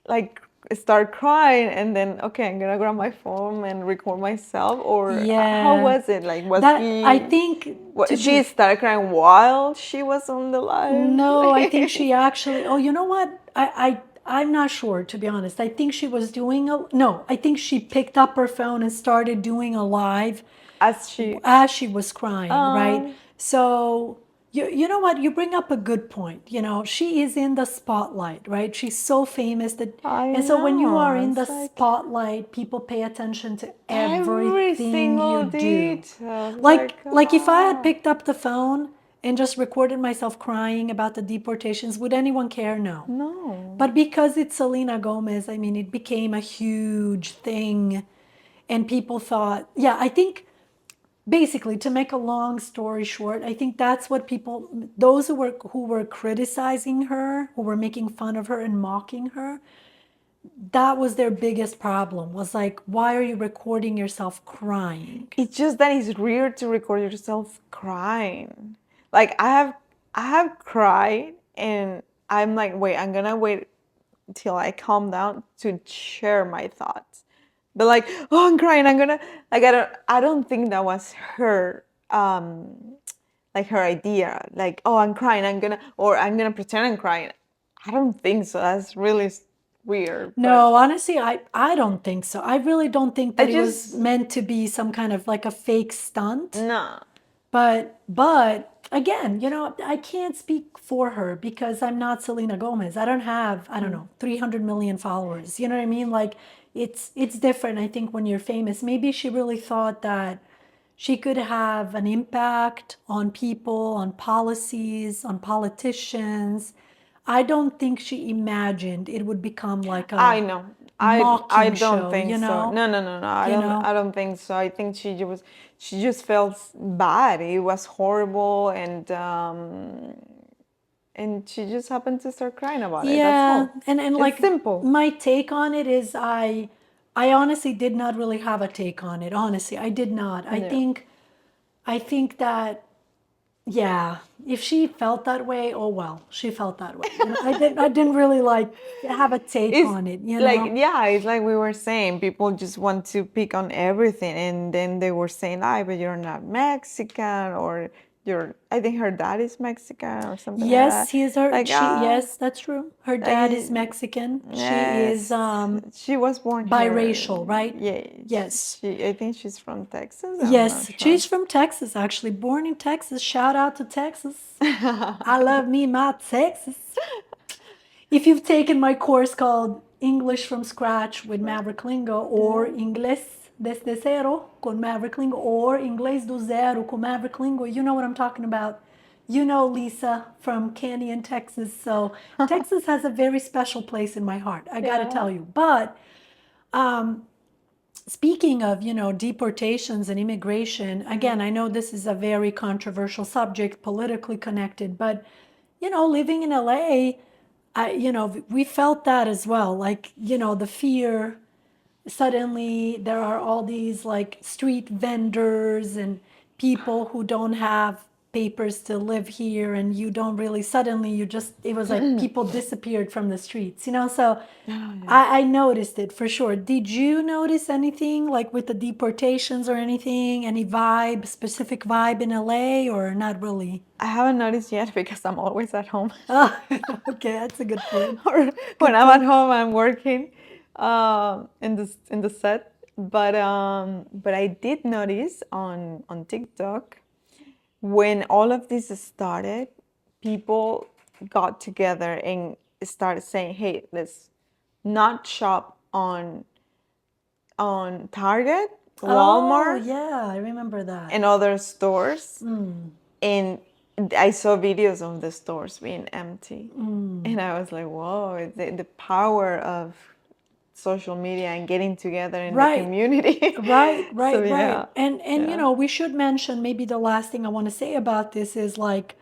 like start crying and then okay, I'm gonna grab my phone and record myself. Or how Yeah. was it? Like, was That I he? think to What, she be started crying while she was on the live? No, I think she actually, oh, you know what? I'm not sure, to be honest. I think she was doing a, no, I think she picked up her phone and started doing a live As she, as she was crying, right? um, So, you know what? You bring up a good point. She is in the spotlight, right? She's so famous that, I and so when you are know. in the It's like spotlight, people pay attention to every everything you single do. detail. It's Like if I had picked up the phone and just recorded myself crying about the deportations, would anyone care? No. no. But because it's Selena Gomez, I mean, it became a huge thing. And people thought, yeah, I think basically, to make a long story short, I think that's what people, those who were criticizing her, who were making fun of her and mocking her, that was their biggest problem, was like, why are you recording yourself crying? It's just that it's weird to record yourself crying. Like I have cried and I'm like, wait, I'm gonna wait till I calm down to share my thoughts. But like, oh, I'm crying. I'm gonna like I don't think that was her like her idea. Like, oh, I'm crying. I'm gonna pretend I'm crying. I don't think so. That's really weird. But No, honestly, I don't think so. I really don't think I that it was just meant to be some kind of like a fake stunt. nah. But again, I can't speak for her because I'm not Selena Gomez. I don't have, I don't know, 300 million followers. You know what I mean? Like it's different, I think, when you're famous. Maybe she really thought that she could have an impact on people, on policies, on politicians. I don't think she imagined it would become like I a know. I mocking don't show, think you so. know? No, no, no, no. I You don't know? I don't think so. I think she just felt bad. It was horrible and she just happened to start crying about it. That's Yeah, all. and It's like simple. my take on it is I honestly did not really have a take on it. Honestly, I did not. I Yeah. think I think that yeah, if she felt that way, oh well, she felt that way. I didn't really like have a take It's on it, like, yeah, it's like we were saying, people just want to pick on everything, and then they were saying, "Ah, but you're not Mexican," or I think her dad is Mexican or something like Yes, that. he is her. Like, She yes, that's true. Her dad is like, Mexican. She is yes, she was born here. biracial, right? Yes, Yes. I think she's from Texas. I'm not Yes, sure. she's from Texas, actually, born in Texas. Shout out to Texas. I love me my Texas. If you've taken my course called English from Scratch with Maverick Lingo, or Yeah. Inglés desde cero con Maverick Lingo, or Inglês do zero con Maverick Lingo, you know what I'm talking about. You know Lisa from Canyon, Texas. So Texas has a very special place in my heart, I gotta Yeah. tell you. But speaking of, deportations and immigration, again, I know this is a very controversial subject, politically connected, but, living in LA, we felt that as well. Like, the fear, suddenly there are all these like street vendors and people who don't have papers to live here, and you don't really, suddenly you just, it was like people disappeared from the streets. So Oh, yeah. I noticed it for sure. Did you notice anything like with the deportations or anything, any vibe, specific vibe in LA, or not really? I haven't noticed yet because I'm always at home. Oh, okay, that's a good point. Or when Good I'm at point. home, I'm working in the set. But I did notice on TikTok when all of this started, people got together and started saying, "Hey, let's not shop on Target, Oh, Walmart, yeah, I remember that. and other stores." And I saw videos of the stores being empty, and I was like, "Whoa! It's the power of social media and getting together in the Right. community." Right, So right, right. yeah, And yeah. we should mention, maybe the last thing I want to say about this is like,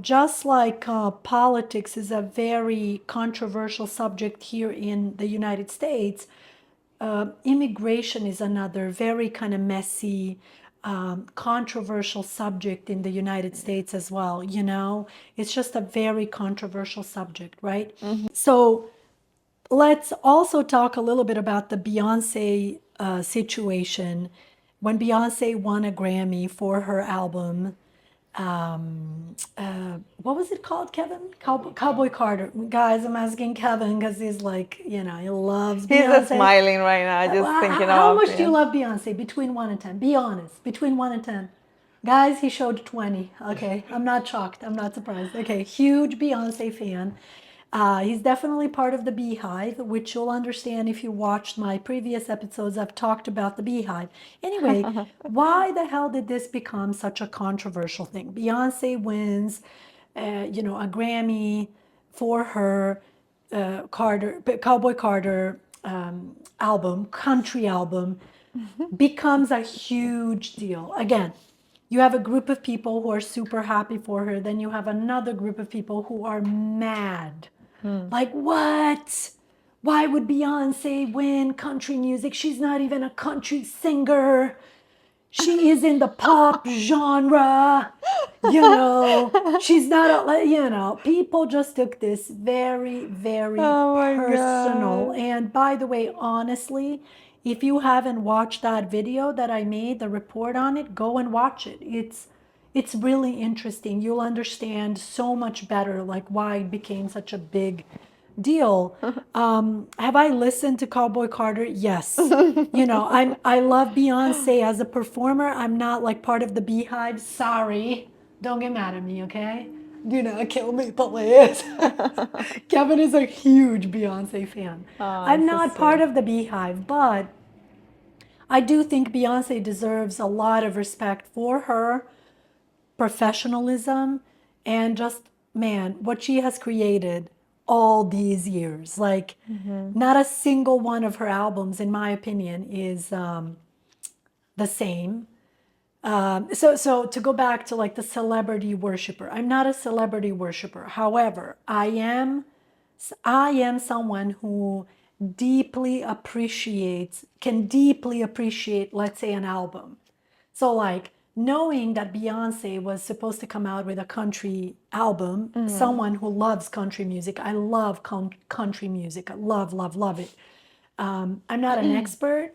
just like politics is a very controversial subject here in the United States, immigration is another very kind of messy, controversial subject in the United States as well. It's just a very controversial subject, right? So let's also talk a little bit about the Beyonce situation. When Beyonce won a Grammy for her album, what was it called, Kevin? Cowboy Carter. Guys, I'm asking Kevin because he's like, he loves He's Beyonce. smiling right now, just thinking How about much do you Beyonce. love Beyonce? Between 1 and 10. Be honest. Between 1 and 10. Guys, he showed 20. Okay, I'm not shocked. I'm not surprised. Okay, huge Beyonce fan. He's definitely part of the Beehive, which you'll understand if you watched my previous episodes. I've talked about the Beehive. Anyway, why the hell did this become such a controversial thing? Beyonce wins, a Grammy for her Cowboy Carter album, country album, becomes a huge deal. Again, you have a group of people who are super happy for her, then you have another group of people who are mad. Like, what? Why would Beyonce win country music? She's not even a country singer. She is in the pop genre. She's not people just took this very, very Oh my personal. God. And by the way, honestly, if you haven't watched that video that I made, the report on it, go and watch it. It's really interesting. You'll understand so much better like why it became such a big deal. Have I listened to Cowboy Carter? Yes. I love Beyonce as a performer. I'm not like part of the Beehive. Sorry. Don't get mad at me, okay? Do not kill me, please. Kevin is a huge Beyonce fan. Oh, I'm so not part sweet. of the Beehive, but I do think Beyonce deserves a lot of respect for her professionalism and just, man, what she has created all these years. Like, not a single one of her albums, in my opinion, is the same. So to go back to like the celebrity worshiper, I'm not a celebrity worshiper. However, I am someone who can deeply appreciate, let's say, an album. So, like, knowing that Beyonce was supposed to come out with a country album, someone who loves country music, I love country music. I love, love, love it. I'm not an expert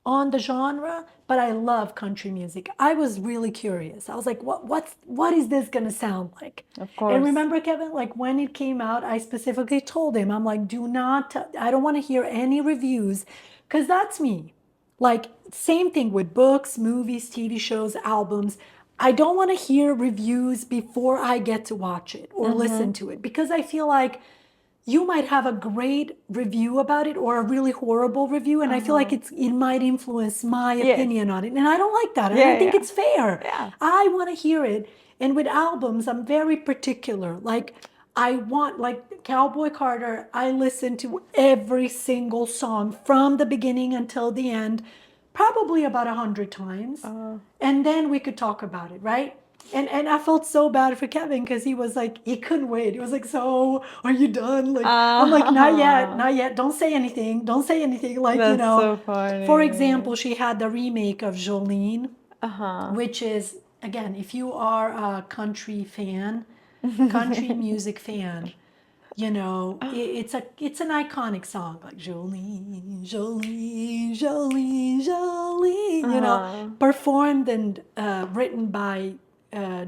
on the genre, but I love country music. I was really curious. I was like, what is this gonna sound like? Of And course. remember, Kevin, like when it came out, I specifically told him, I'm like, I don't want to hear any reviews, because that's me. Like, same thing with books, movies, TV shows, albums. I don't want to hear reviews before I get to watch it or listen to it, because I feel like you might have a great review about it or a really horrible review, and I feel like it might influence my Yes. opinion on it, and I don't like that. I Yeah, don't think yeah. it's fair. Yeah. I want to hear it. And with albums, I'm very particular. Like, I want, like Cowboy Carter, I listen to every single song from the beginning until the end, probably about 100 times, and then we could talk about it, right? And I felt so bad for Kevin because he was like, he couldn't wait. He was like, so are you done? Like, I'm like, not yet, Ah, not yet. Don't say anything. Don't say anything. Like, that's so for funny. example, she had the remake of Jolene, Uh-huh. which is, again, if you are a country fan, country music fan, it's an iconic song, like Jolene, Jolene, Jolene, Jolene, Uh-huh. performed and written by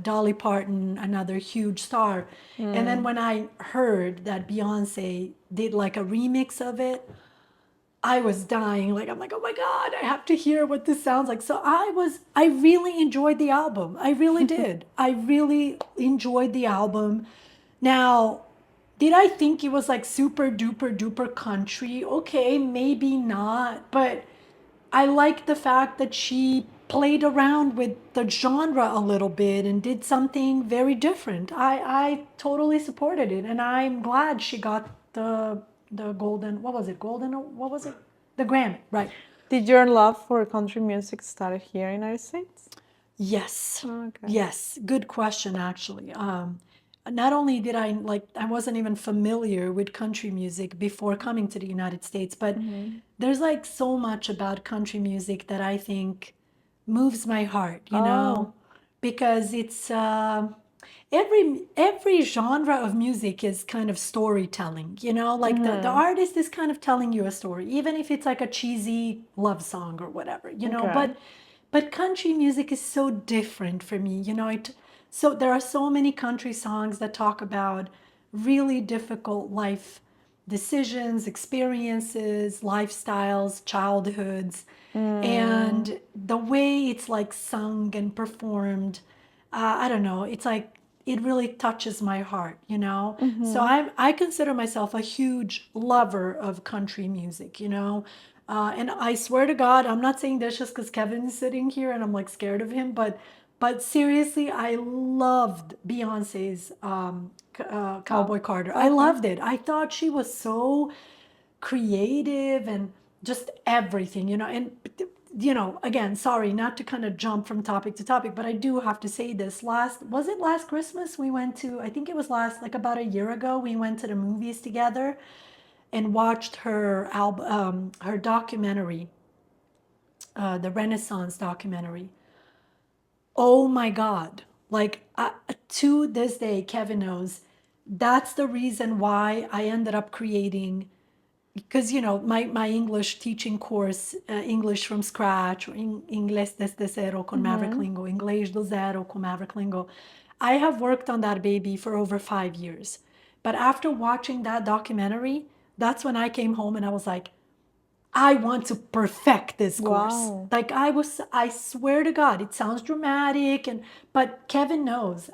Dolly Parton, another huge star. And then when I heard that Beyonce did like a remix of it, I was dying. Like, I'm like, oh my God, I have to hear what this sounds like. So I really enjoyed the album. I really did. I really enjoyed the album. Now, did I think it was like super duper duper country? Okay, maybe not, but I like the fact that she played around with the genre a little bit and did something very different. I totally supported it, and I'm glad she got the golden, what was it? Golden, what was it? The Grammy, right? Did your love for country music started here in the United States? Yes. Okay. Yes. Good question, actually. Not only did I like, I wasn't even familiar with country music before coming to the United States, but there's like so much about country music that I think moves my heart, Oh, because it's every genre of music is kind of storytelling, like the artist is kind of telling you a story, even if it's like a cheesy love song or whatever, okay. but country music is so different for me, so there are so many country songs that talk about really difficult life decisions, experiences, lifestyles, childhoods, Mm, and the way it's like sung and performed, I don't know, it's like it really touches my heart. So I consider myself a huge lover of country music, and I swear to God, I'm not saying this just because Kevin's sitting here and I'm like scared of him, but seriously, I loved Beyonce's oh, Cowboy Carter. I okay. loved it. I thought she was so creative and just everything, and again, sorry not to kind of jump from topic to topic, but I do have to say this. Was it last Christmas we went to, I think it was last, like about a year ago, we went to the movies together and watched her album, her documentary, the Renaissance documentary. Oh my God. Like, to this day, Kevin knows that's the reason why I ended up creating, because my English teaching course, English from scratch, or Inglés desde cero con Maverick Lingo, Inglês do zero com Maverick Lingo. I have worked on that baby for over 5 years. But after watching that documentary, that's when I came home and I was like, I want to perfect this course. Wow. Like I swear to God, it sounds dramatic, but Kevin knows.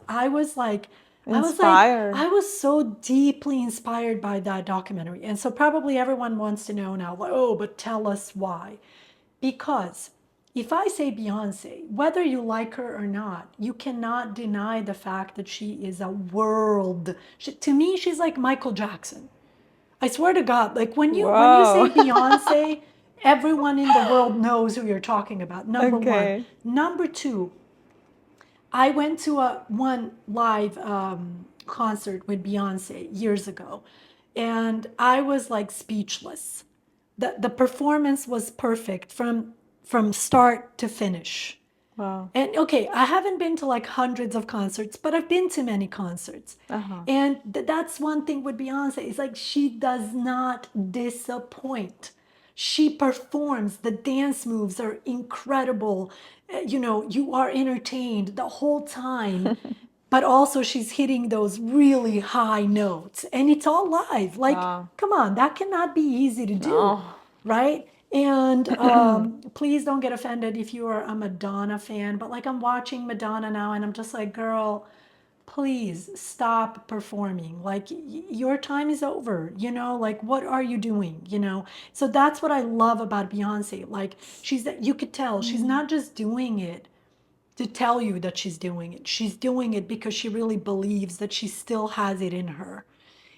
Inspired. I was so deeply inspired by that documentary. And so probably everyone wants to know now, like, oh, but tell us why. Because if I say Beyonce, whether you like her or not, you cannot deny the fact that she is a world. To me, she's like Michael Jackson. I swear to God, like when you say Whoa. Beyonce, everyone in the world knows who you're talking about. Number one. Okay. Number two, I went to a one live concert with Beyonce years ago, and I was like speechless. The performance was perfect from start to finish. Wow. And okay, I haven't been to like hundreds of concerts, but I've been to many concerts. Uh-huh. And that's one thing with Beyonce. It's like she does not disappoint. She performs, the dance moves are incredible. You are entertained the whole time, but also she's hitting those really high notes. And it's all live. Like, Wow. come on, that cannot be easy to do, No. right? And please don't get offended if you are a Madonna fan, but like I'm watching Madonna now and I'm just like, girl, please stop performing. Like your time is over, like what are you doing, So that's what I love about Beyonce. Like you could tell she's not just doing it to tell you that she's doing it. She's doing it because she really believes that she still has it in her.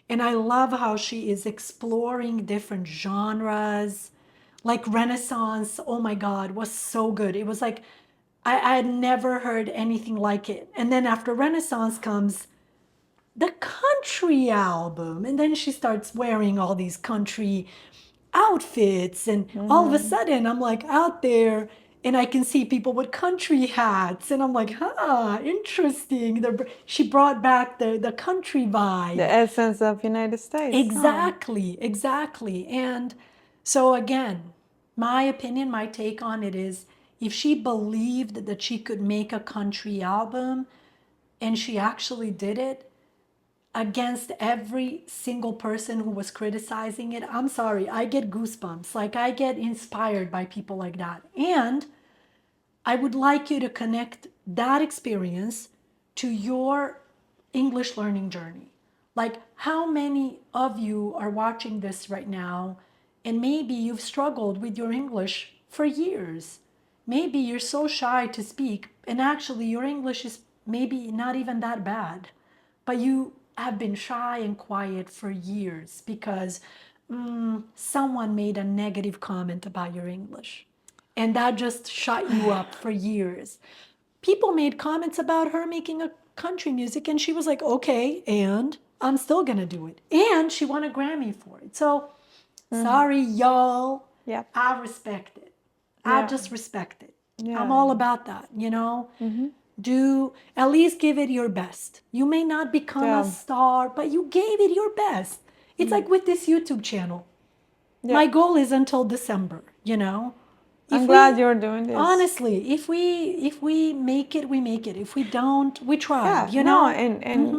And I love how she is exploring different genres. Like Renaissance, oh my God, was so good. It was like I had never heard anything like it. And then after Renaissance comes the country album. And then she starts wearing all these country outfits. And all of a sudden, I'm like out there and I can see people with country hats. And I'm like, interesting. She brought back the country The vibe. essence of United States. Oh. Exactly, exactly. And so, again, my opinion, my take on it is if she believed that she could make a country album and she actually did it, against every single person who was criticizing it, I'm sorry, I get goosebumps. Like I get inspired by people like that. And I would like you to connect that experience to your English learning journey. Like, how many of you are watching this right now and maybe you've struggled with your English for years? Maybe you're so shy to speak, and actually, your English is maybe not even that bad, but you have been shy and quiet for years because someone made a negative comment about your English. And that just shut you up for years. People made comments about her making a country music, and she was like, okay, and I'm still gonna do it. And she won a Grammy for it. So sorry, y'all. Yeah. I respect it. I Yeah. just respect it. I'm Yeah. all about that, you know? Do at least give it your best. You may not become a Yeah. star, but you gave it your best. It's like with this YouTube channel. Yeah. My goal is until December, you know? I'm If glad we you're doing this. honestly, if we make it, we make it. If we don't, we tried, Yeah, you no, know? and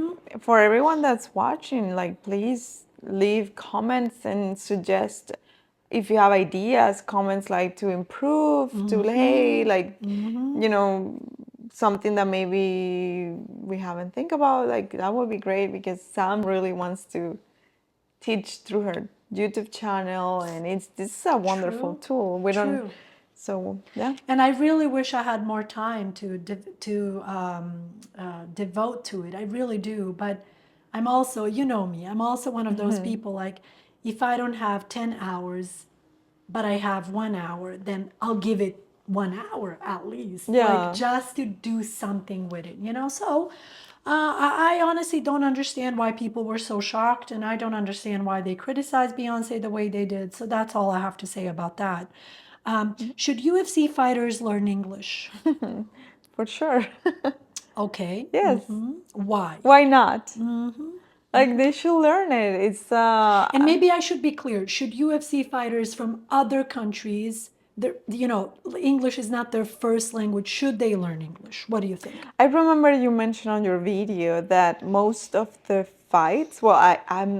for everyone that's watching, like please leave comments and suggest if you have ideas, comments like to improve, to hey, like something that maybe we haven't think about, like that would be great because Sam really wants to teach through her YouTube channel and it's this is a wonderful True. tool. We don't True. so yeah. And I really wish I had more time to devote to it. I really do. But I'm also, you know me, I'm also one of those people like, if I don't have 10 hours, but I have 1 hour, then I'll give it 1 hour at least, like Yeah. just to do something with it, you know? So I honestly don't understand why people were so shocked, and I don't understand why they criticized Beyonce the way they did. So that's all I have to say about that. Should UFC fighters learn English? For sure. Okay. Yes. Why? Why not? Like they should learn it. It's And maybe I should be clear. Should UFC fighters from other countries, you know, English is not their first language, should they learn English? What do you think? I remember you mentioned on your video that most of the fights, well, I'm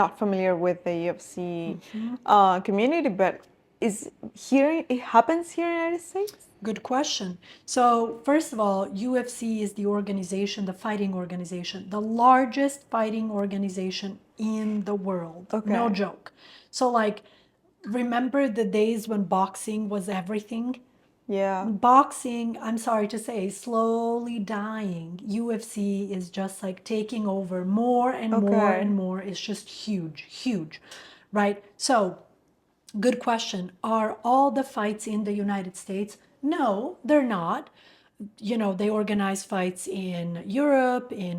not familiar with the UFC community, but is here it happens here in the United States? Good question. So, first of all, UFC is the organization, the fighting organization, the largest fighting organization in the world. No Okay. joke. So, like, remember the days when boxing was everything? Yeah. Boxing, I'm sorry to say, is slowly dying. UFC is just like taking over more and more Okay. and more. It's just huge, huge, right? So, good question. Are all the fights in the United States? No, they're not. You know, they organize fights in Europe, in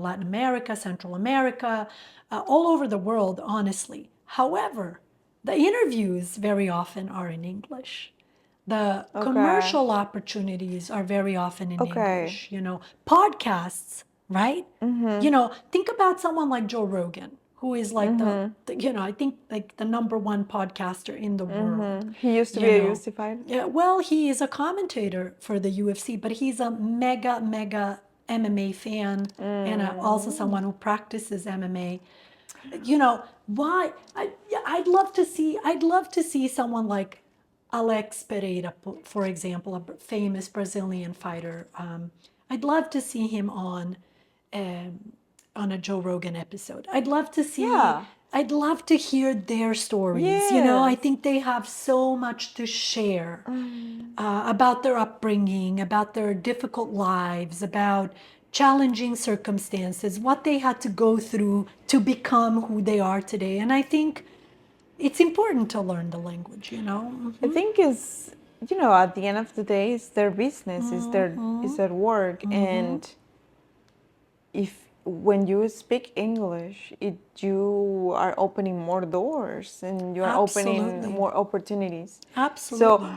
Latin America, Central America, all over the world, honestly. However, the interviews very often are in English. The Okay. commercial opportunities are very often in Okay. English, you know, podcasts, right? You know, think about someone like Joe Rogan, who is like you know, I think like the number one podcaster in the world, He used to be you a know. UFC fighter. Yeah, well, he is a commentator for the UFC, but he's a mega, mega MMA fan and also someone who practices MMA. You know, why yeah, I'd love to see someone like Alex Pereira, for example, a famous Brazilian fighter. I'd love to see him um, on a Joe Rogan episode. Yeah. I'd love to hear their stories. You know, I Yes. think they have so much to share about their upbringing, about their difficult lives, about challenging circumstances, what they had to go through to become who they are today. And I think it's important to learn the language, you know? I think is at the end of the day, it's their business, is their work, and if when you speak English, you are opening more doors and you are opening Absolutely. more opportunities. So Absolutely.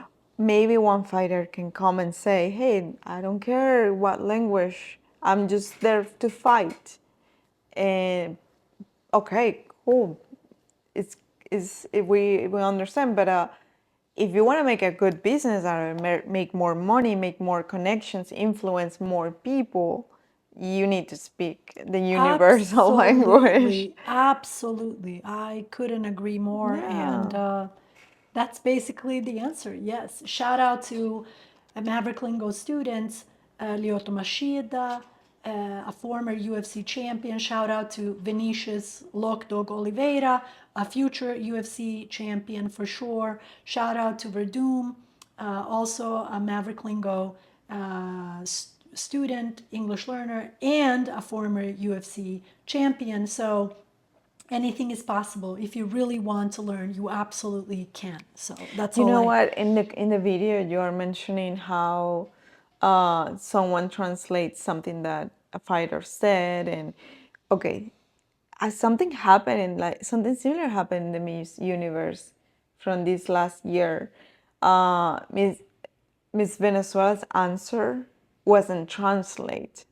maybe one fighter can come and say, "Hey, I don't care what language. I'm just there to fight." And okay, cool. It's is if we understand, but if you want to make a good business out of it, make more money, make more connections, influence more people, you need to speak the universal language. Absolutely. Absolutely. I couldn't agree more. And Yeah. that's basically the answer. Yes. Shout out to Maverick Lingo students, Lyoto Mashida, a former UFC champion. Shout out to Vinicius Lockdog Oliveira, a future UFC champion for sure. Shout out to Verdum, also a Maverick Lingo student, English learner, and a former UFC champion. So anything is possible. If you really want to learn, you absolutely can. So that's You all know I. what? In the video, you are mentioning how someone translates something that a fighter said, and okay, something happened in like something similar happened in the Miss Universe from this last year. Miss Venezuela's answer wasn't translate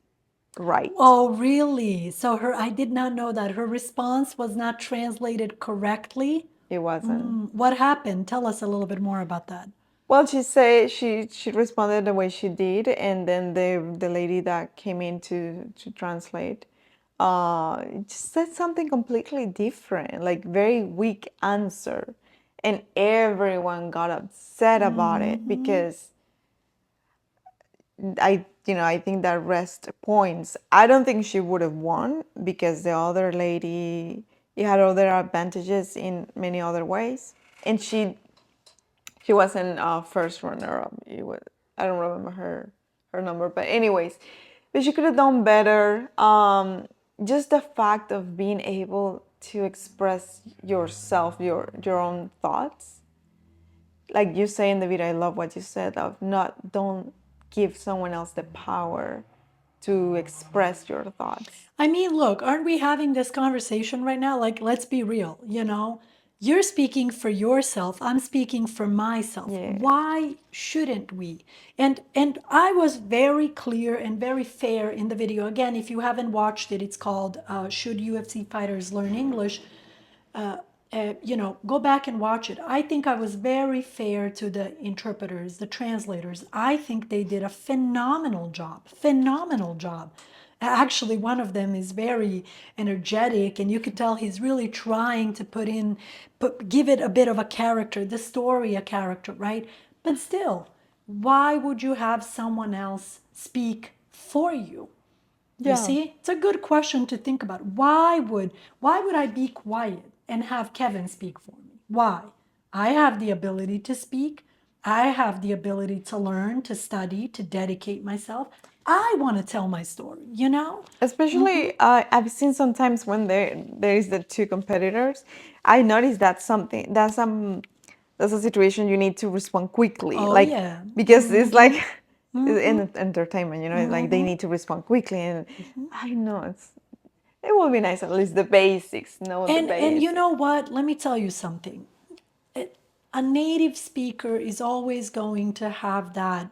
right. Oh, really? So I did not know that her response was not translated correctly. It wasn't. What happened? Tell us a little bit more about that. Well, she said she responded the way she did, and then the lady that came in to translate, just said something completely different, like very weak answer, and everyone got upset about it because I think that rest points. I don't think she would have won because the other lady, it had other advantages in many other ways, and she wasn't first runner up. It was, I don't remember her number, but anyways, but she could have done better. Just the fact of being able to express yourself, your own thoughts, like you say in the video. I love what you said of not don't give someone else the power to express your thoughts. I mean, look, aren't we having this conversation right now? Like, let's be real, you know? You're speaking for yourself, I'm speaking for myself. Yeah. Why shouldn't we? And I was very clear and very fair in the video. Again, if you haven't watched it, it's called Should UFC Fighters Learn English? Go back and watch it. I think I was very fair to the interpreters, the translators. I think they did a phenomenal job. Phenomenal job. Actually, one of them is very energetic, and you could tell he's really trying to give it a bit of a character, the story a character, right? But still, why would you have someone else speak for you? You Yeah. see, it's a good question to think about. Why would I be quiet and have Kevin speak for me? Why? I have the ability to speak. I have the ability to learn, to study, to dedicate myself. I want to tell my story, you know? Especially, I've seen sometimes when there is the two competitors, I noticed that something that's a situation you need to respond quickly, Oh like yeah. because it's like in entertainment, it's like they need to respond quickly, and I know it would be nice at least the basics, know the And you basics. know what? Let me tell you something. A native speaker is always going to have that,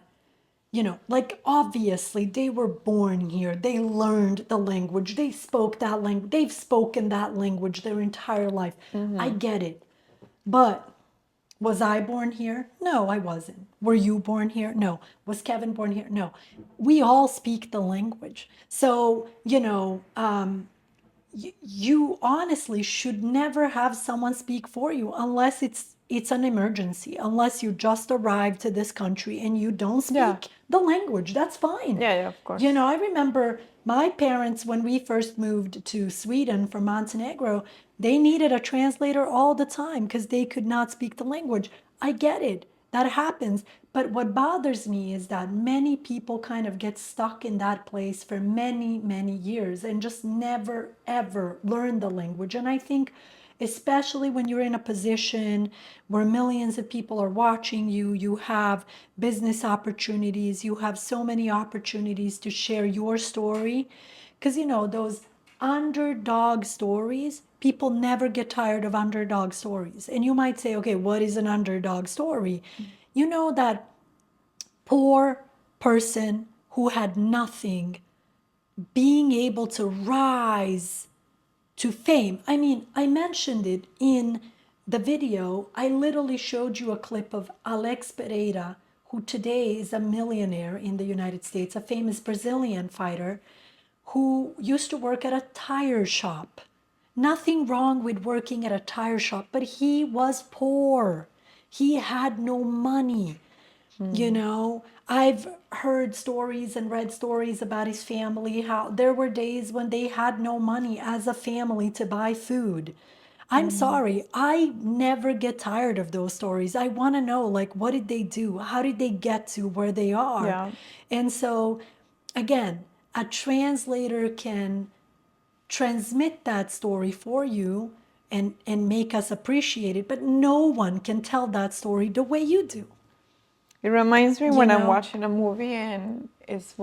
like obviously they were born here. They learned the language. They spoke that language. They've spoken that language their entire life. I get it. But was I born here? No, I wasn't. Were you born here? No. Was Kevin born here? No. We all speak the language. So, you honestly should never have someone speak for you unless it's an emergency, unless you just arrived to this country and you don't Yeah, speak the language. That's fine. yeah, yeah, of course. I remember my parents when we first moved to Sweden from Montenegro, they needed a translator all the time because they could not speak the language. I get it. That happens. But what bothers me is that many people kind of get stuck in that place for many, many years and just never, ever learn the language. And I think, especially when you're in a position where millions of people are watching you, you have business opportunities, you have so many opportunities to share your story. Because, those underdog stories, people never get tired of underdog stories. And you might say, okay, what is an underdog story? You know that poor person who had nothing being able to rise to fame. I mean, I mentioned it in the video. I literally showed you a clip of Alex Pereira, who today is a millionaire in the United States, a famous Brazilian fighter who used to work at a tire shop. Nothing wrong with working at a tire shop, but he was poor. He had no money. You know, I've heard stories and read stories about his family, how there were days when they had no money as a family to buy food. I'm sorry, I never get tired of those stories. I want to know, like, what did they do? How did they get to where they are? Yeah. And so, again, a translator can transmit that story for you and make us appreciate it, but no one can tell that story the way you do, It reminds me you when I'm know? watching a movie and it's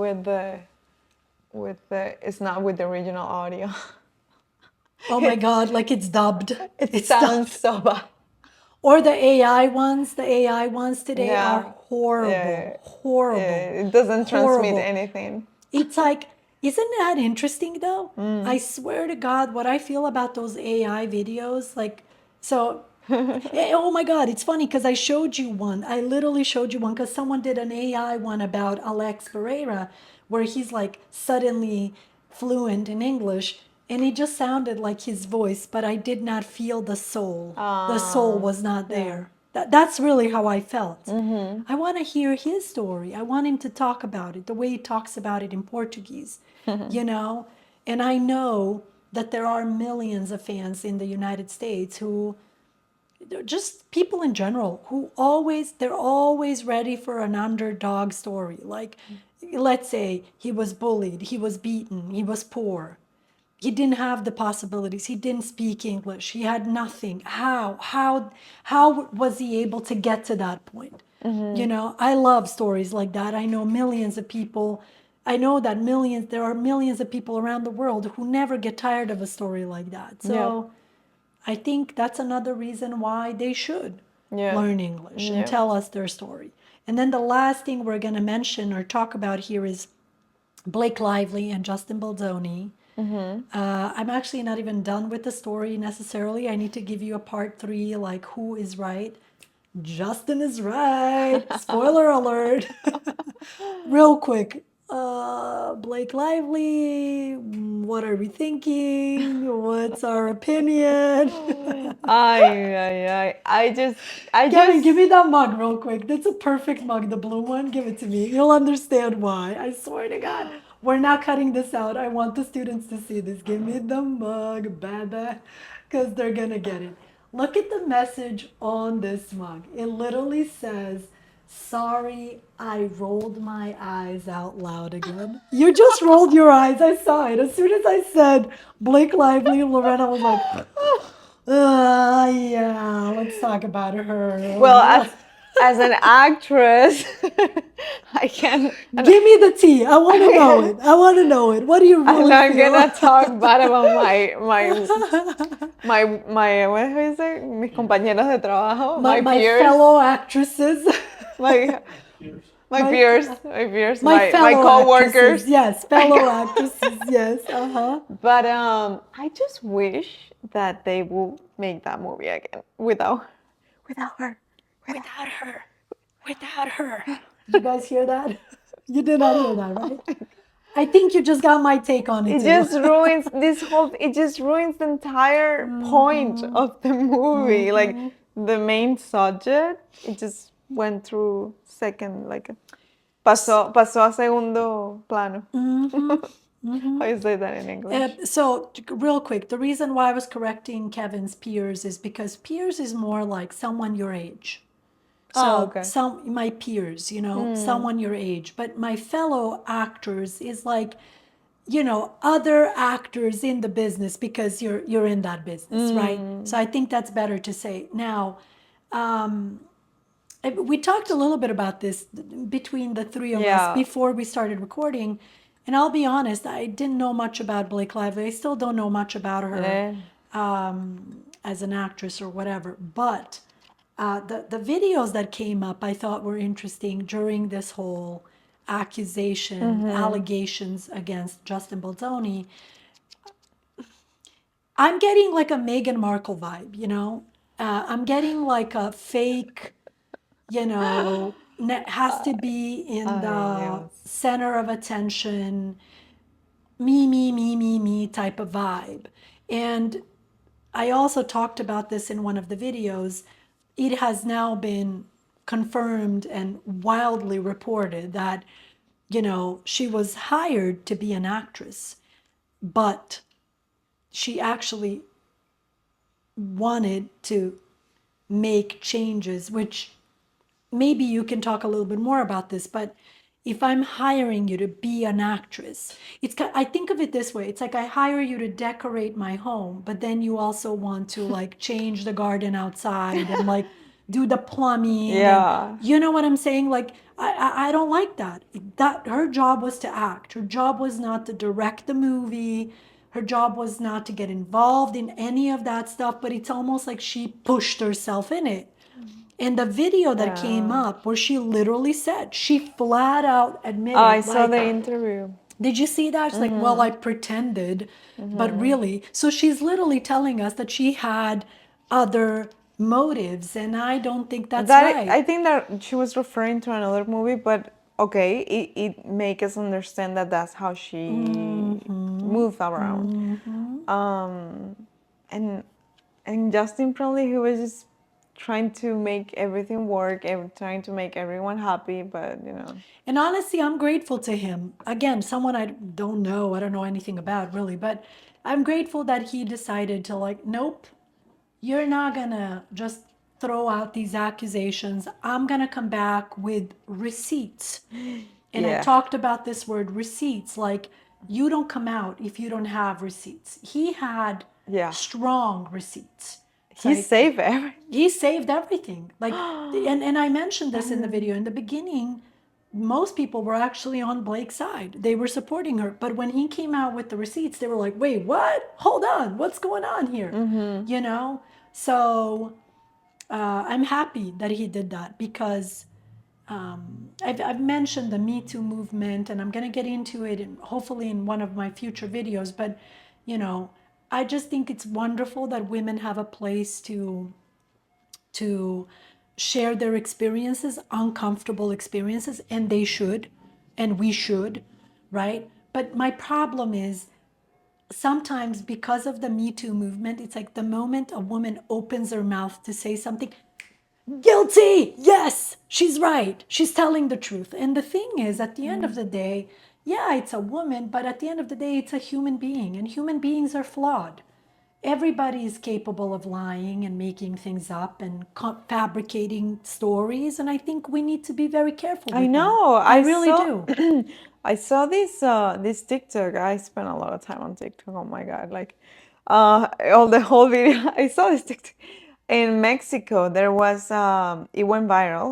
it's not with the original audio. Oh my It God, like it's dubbed. it It's sounds dubbed. so bad. Or the AI ones today are Yeah. horrible, Yeah. horrible, It doesn't transmit horrible. anything. It's like, isn't that interesting though? I swear to God, what I feel about those AI videos, like, so, oh my God, it's funny because I showed you one. I literally showed you one because someone did an AI one about Alex Pereira, where he's like suddenly fluent in English, and it just sounded like his voice, but I did not feel the soul. The soul was not Yeah. there. That's really how I felt. I want to hear his story. I want him to talk about it the way he talks about it in Portuguese, you know? And I know that there are millions of fans in the United States who, they're just people in general, who they're always ready for an underdog story. Like, let's say he was bullied, he was beaten, he was poor. He didn't have the possibilities. He didn't speak English. He had nothing. How was he able to get to that point? You know, I love stories like that. I know millions of people. I know that there are millions of people around the world who never get tired of a story like that. Yep. So I think that's another reason why they should Yep. learn English and Yep. tell us their story. And then the last thing we're going to mention or talk about here is Blake Lively and Justin Baldoni. I'm actually not even done with the story necessarily. I need to give you a part three, like who is right. Justin is right. Spoiler alert. Real quick. Blake Lively, what are we thinking? What's our opinion? I Kevin, just give me that mug real quick. That's a perfect mug, the blue one. Give it to me. You'll understand why. I swear to God. We're not cutting this out. I want the students to see this. Give me the mug, baba, because they're going to get it. Look at the message on this mug. It literally says, "Sorry, I rolled my eyes out loud again." You just rolled your eyes. I saw it. As soon as I said Blake Lively, Lorena was like, yeah, let's talk about her. well What else? as an actress, I can Give me the tea. I want to know it. I want to know it. What do you I'm really not feel? gonna talk bad about my what is it? Mis compañeros de trabajo, my my my peers, fellow actresses, my my my my fellow actresses. co-workers. Yes, fellow actresses. Yes. Uh huh. But I just wish that they will make that movie again without her. Without her. Without her. Did you guys hear that? You did not hear that, right? I think you just got my take on it It too. just ruins it just ruins the entire point of the movie. Like the main subject, it just went through second, like pasó a segundo plano. How you say that in English? So, real quick, the reason why I was correcting Kevin's peers is because peers is more like someone your age. Oh, So, okay. some my peers, you know, someone your age. But my fellow actors is like, you know, other actors in the business because you're in that business, right? So I think that's better to say. Now, we talked a little bit about this between the three of us Yeah. before we started recording. And I'll be honest, I didn't know much about Blake Lively. I still don't know much about her Eh. as an actress or whatever. But the videos that came up I thought were interesting during this whole allegations against Justin Baldoni. I'm getting like a Meghan Markle vibe, you know? I'm getting like a fake, you know, has to be in Ay, the Dios. center of attention, me type of vibe. And I also talked about this in one of the videos. It has now been confirmed and wildly reported that, she was hired to be an actress, but she actually wanted to make changes, which maybe you can talk a little bit more about this, but if I'm hiring you to be an actress, I think of it this way. It's like I hire you to decorate my home, but then you also want to like change the garden outside and like do the plumbing, and Yeah. you know what I'm saying? Like I don't like that. That her job was to act. Her job was not to direct the movie. Her job was not to get involved in any of that stuff, but it's almost like she pushed herself in it. And the video that came Yeah. up where she literally said, she flat out I admitted, saw like, the interview. did you see that? She's like, well, I pretended, but really. So she's literally telling us that she had other motives, and I don't think that's That right. I think that she was referring to another movie, but okay, it make us understand that that's how she moved around. Um, and and Justin probably he was just trying to make everything work, trying to make everyone happy, but you know. And honestly, I'm grateful to him. Again, someone I don't know, I don't know anything about really, but I'm grateful that he decided to, like, nope, you're not gonna just throw out these accusations. I'm gonna come back with receipts. And I Yeah, talked about this word receipts, like you don't come out if you don't have receipts. He had yeah. strong receipts. It's He like saved everything. he saved everything. Like, and I mentioned this in the And video in the beginning. Most people were actually on Blake's side. They were supporting her. But when he came out with the receipts, they were like, wait, what? Hold on. What's going on here? You know? So I'm happy that he did that because I've mentioned the Me Too movement, and I'm going to get into it hopefully in one of my future videos. But, you know, I just think it's wonderful that women have a place to share their experiences, uncomfortable experiences, and they should, and we should, right? But my problem is sometimes because of the Me Too movement, it's like the moment a woman opens her mouth to say something, guilty, yes, she's right, she's telling the truth. And the thing is, at the end of the day, yeah, it's a woman, but at the end of the day, it's a human being, and human beings are flawed. Everybody is capable of lying and making things up and fabricating stories, and I think we need to be very careful I with that. know. I I really saw do. I saw this TikTok. I spent a lot of time on TikTok. Oh my God. Like all the whole video. I saw this TikTok. In Mexico, there was it went viral.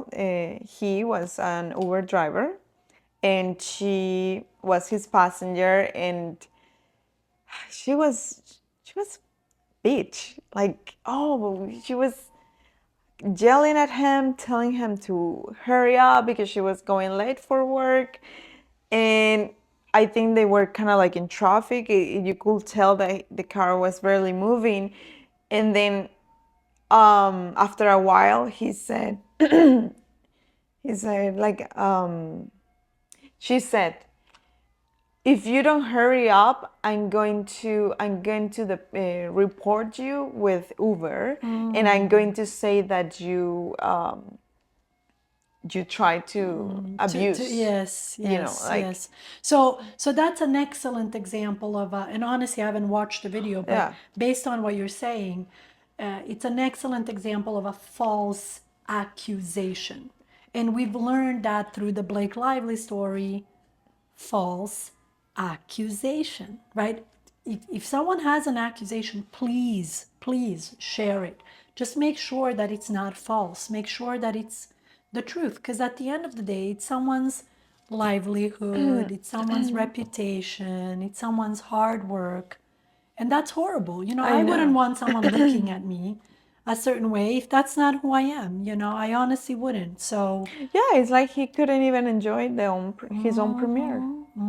He was an Uber driver and she was his passenger and she was bitch. Like, oh, she was yelling at him, telling him to hurry up because she was going late for work. And I think they were kind of like in traffic. You could tell that the car was barely moving. And then after a while, he said, like, she said, if you don't hurry up, report you with Uber, and I'm going to say that you try to abuse, Yes, like, yes. So that's an excellent example of and honestly I haven't watched the video, but yeah. based on what you're saying, it's an excellent example of a false accusation. And we've learned that through the Blake Lively story, false accusation, right? If someone has an accusation, please share it. Just make sure that it's not false. Make sure that it's the truth. Because at the end of the day, it's someone's livelihood, it's someone's reputation, it's someone's hard work. And that's horrible. I I wouldn't know. want someone looking at me a certain way if that's not who I am. I honestly wouldn't. So, Yeah, it's like he couldn't even enjoy his own premiere.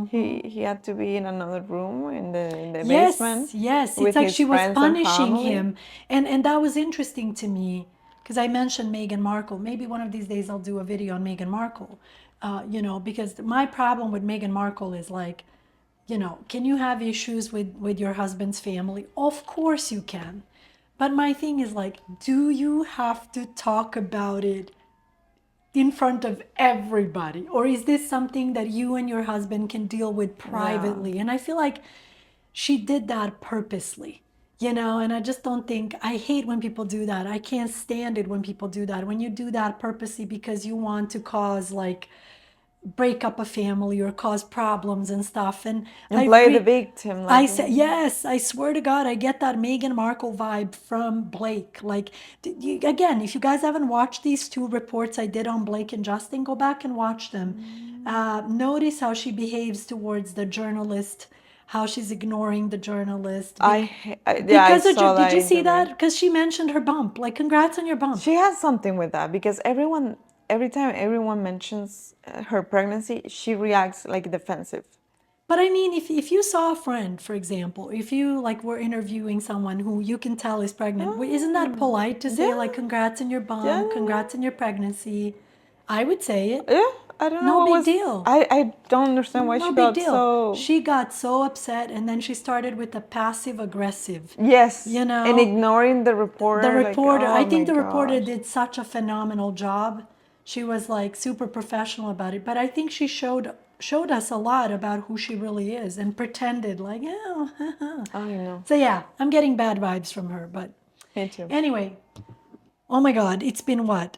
He had to be in another room in the yes, basement yes. It's with like his she was friends and punishing family. him. And that was interesting to me because I mentioned Meghan Markle. Maybe one of these days I'll do a video on Meghan Markle. Because my problem with Meghan Markle is like, can you have issues with your husband's family? Of course you can. But my thing is like, do you have to talk about it in front of everybody? Or is this something that you and your husband can deal with Yeah. privately? And I feel like she did that purposely, and I just don't think, I hate when people do that. I can't stand it when people do that. When you do that purposely because you want to cause like break up a family or cause problems and stuff. And And play the victim, like, I say, yes, I swear to God, I get that Meghan Markle vibe from Blake. Like, again, if you guys haven't watched these two reports I did on Blake and Justin, go back and watch them. Notice how she behaves towards the journalist, how she's ignoring the journalist. yeah, I Because of, saw did that you see interview. that? Because she mentioned her bump. Like, congrats on your bump. She has something with that because every time everyone mentions her pregnancy, she reacts like defensive. But I mean, if you saw a friend, for example, if you like were interviewing someone who you can tell is pregnant, isn't that polite to Yeah, say like congrats on your yeah, bump, yeah, congrats on your pregnancy? I would say it. yeah. I don't know No what big was. deal. I don't understand why No she big got deal. so. She got so upset and then she started with the passive aggressive, Yes, you and know? ignoring the The reporter, like, reporter, I oh my think the reporter gosh. did such a phenomenal job. She was like super professional about it, but I think she showed us a lot about who she really is and pretended like, yeah. I know. So yeah, I'm getting bad vibes from her, but Me too. anyway, oh my God, it's been what?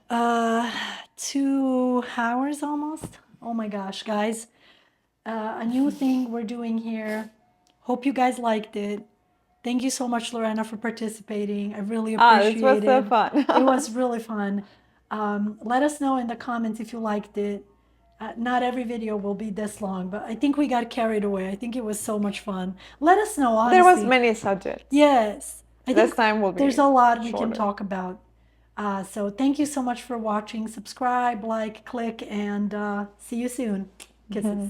2 hours almost? Oh my gosh, guys. A new thing we're doing here. Hope you guys liked it. Thank you so much, Lorena, for participating. I really This was appreciate so it. fun. It was really fun. Let us know in the comments if you liked it. Not every video will be this long, but I think we got carried away. I think it was so much fun. Let us know, There was honestly. many subjects. Yes, I This think time will there's be a lot we can shorter. talk about. So thank you so much for watching. Subscribe, like, click, and see you soon. Kisses.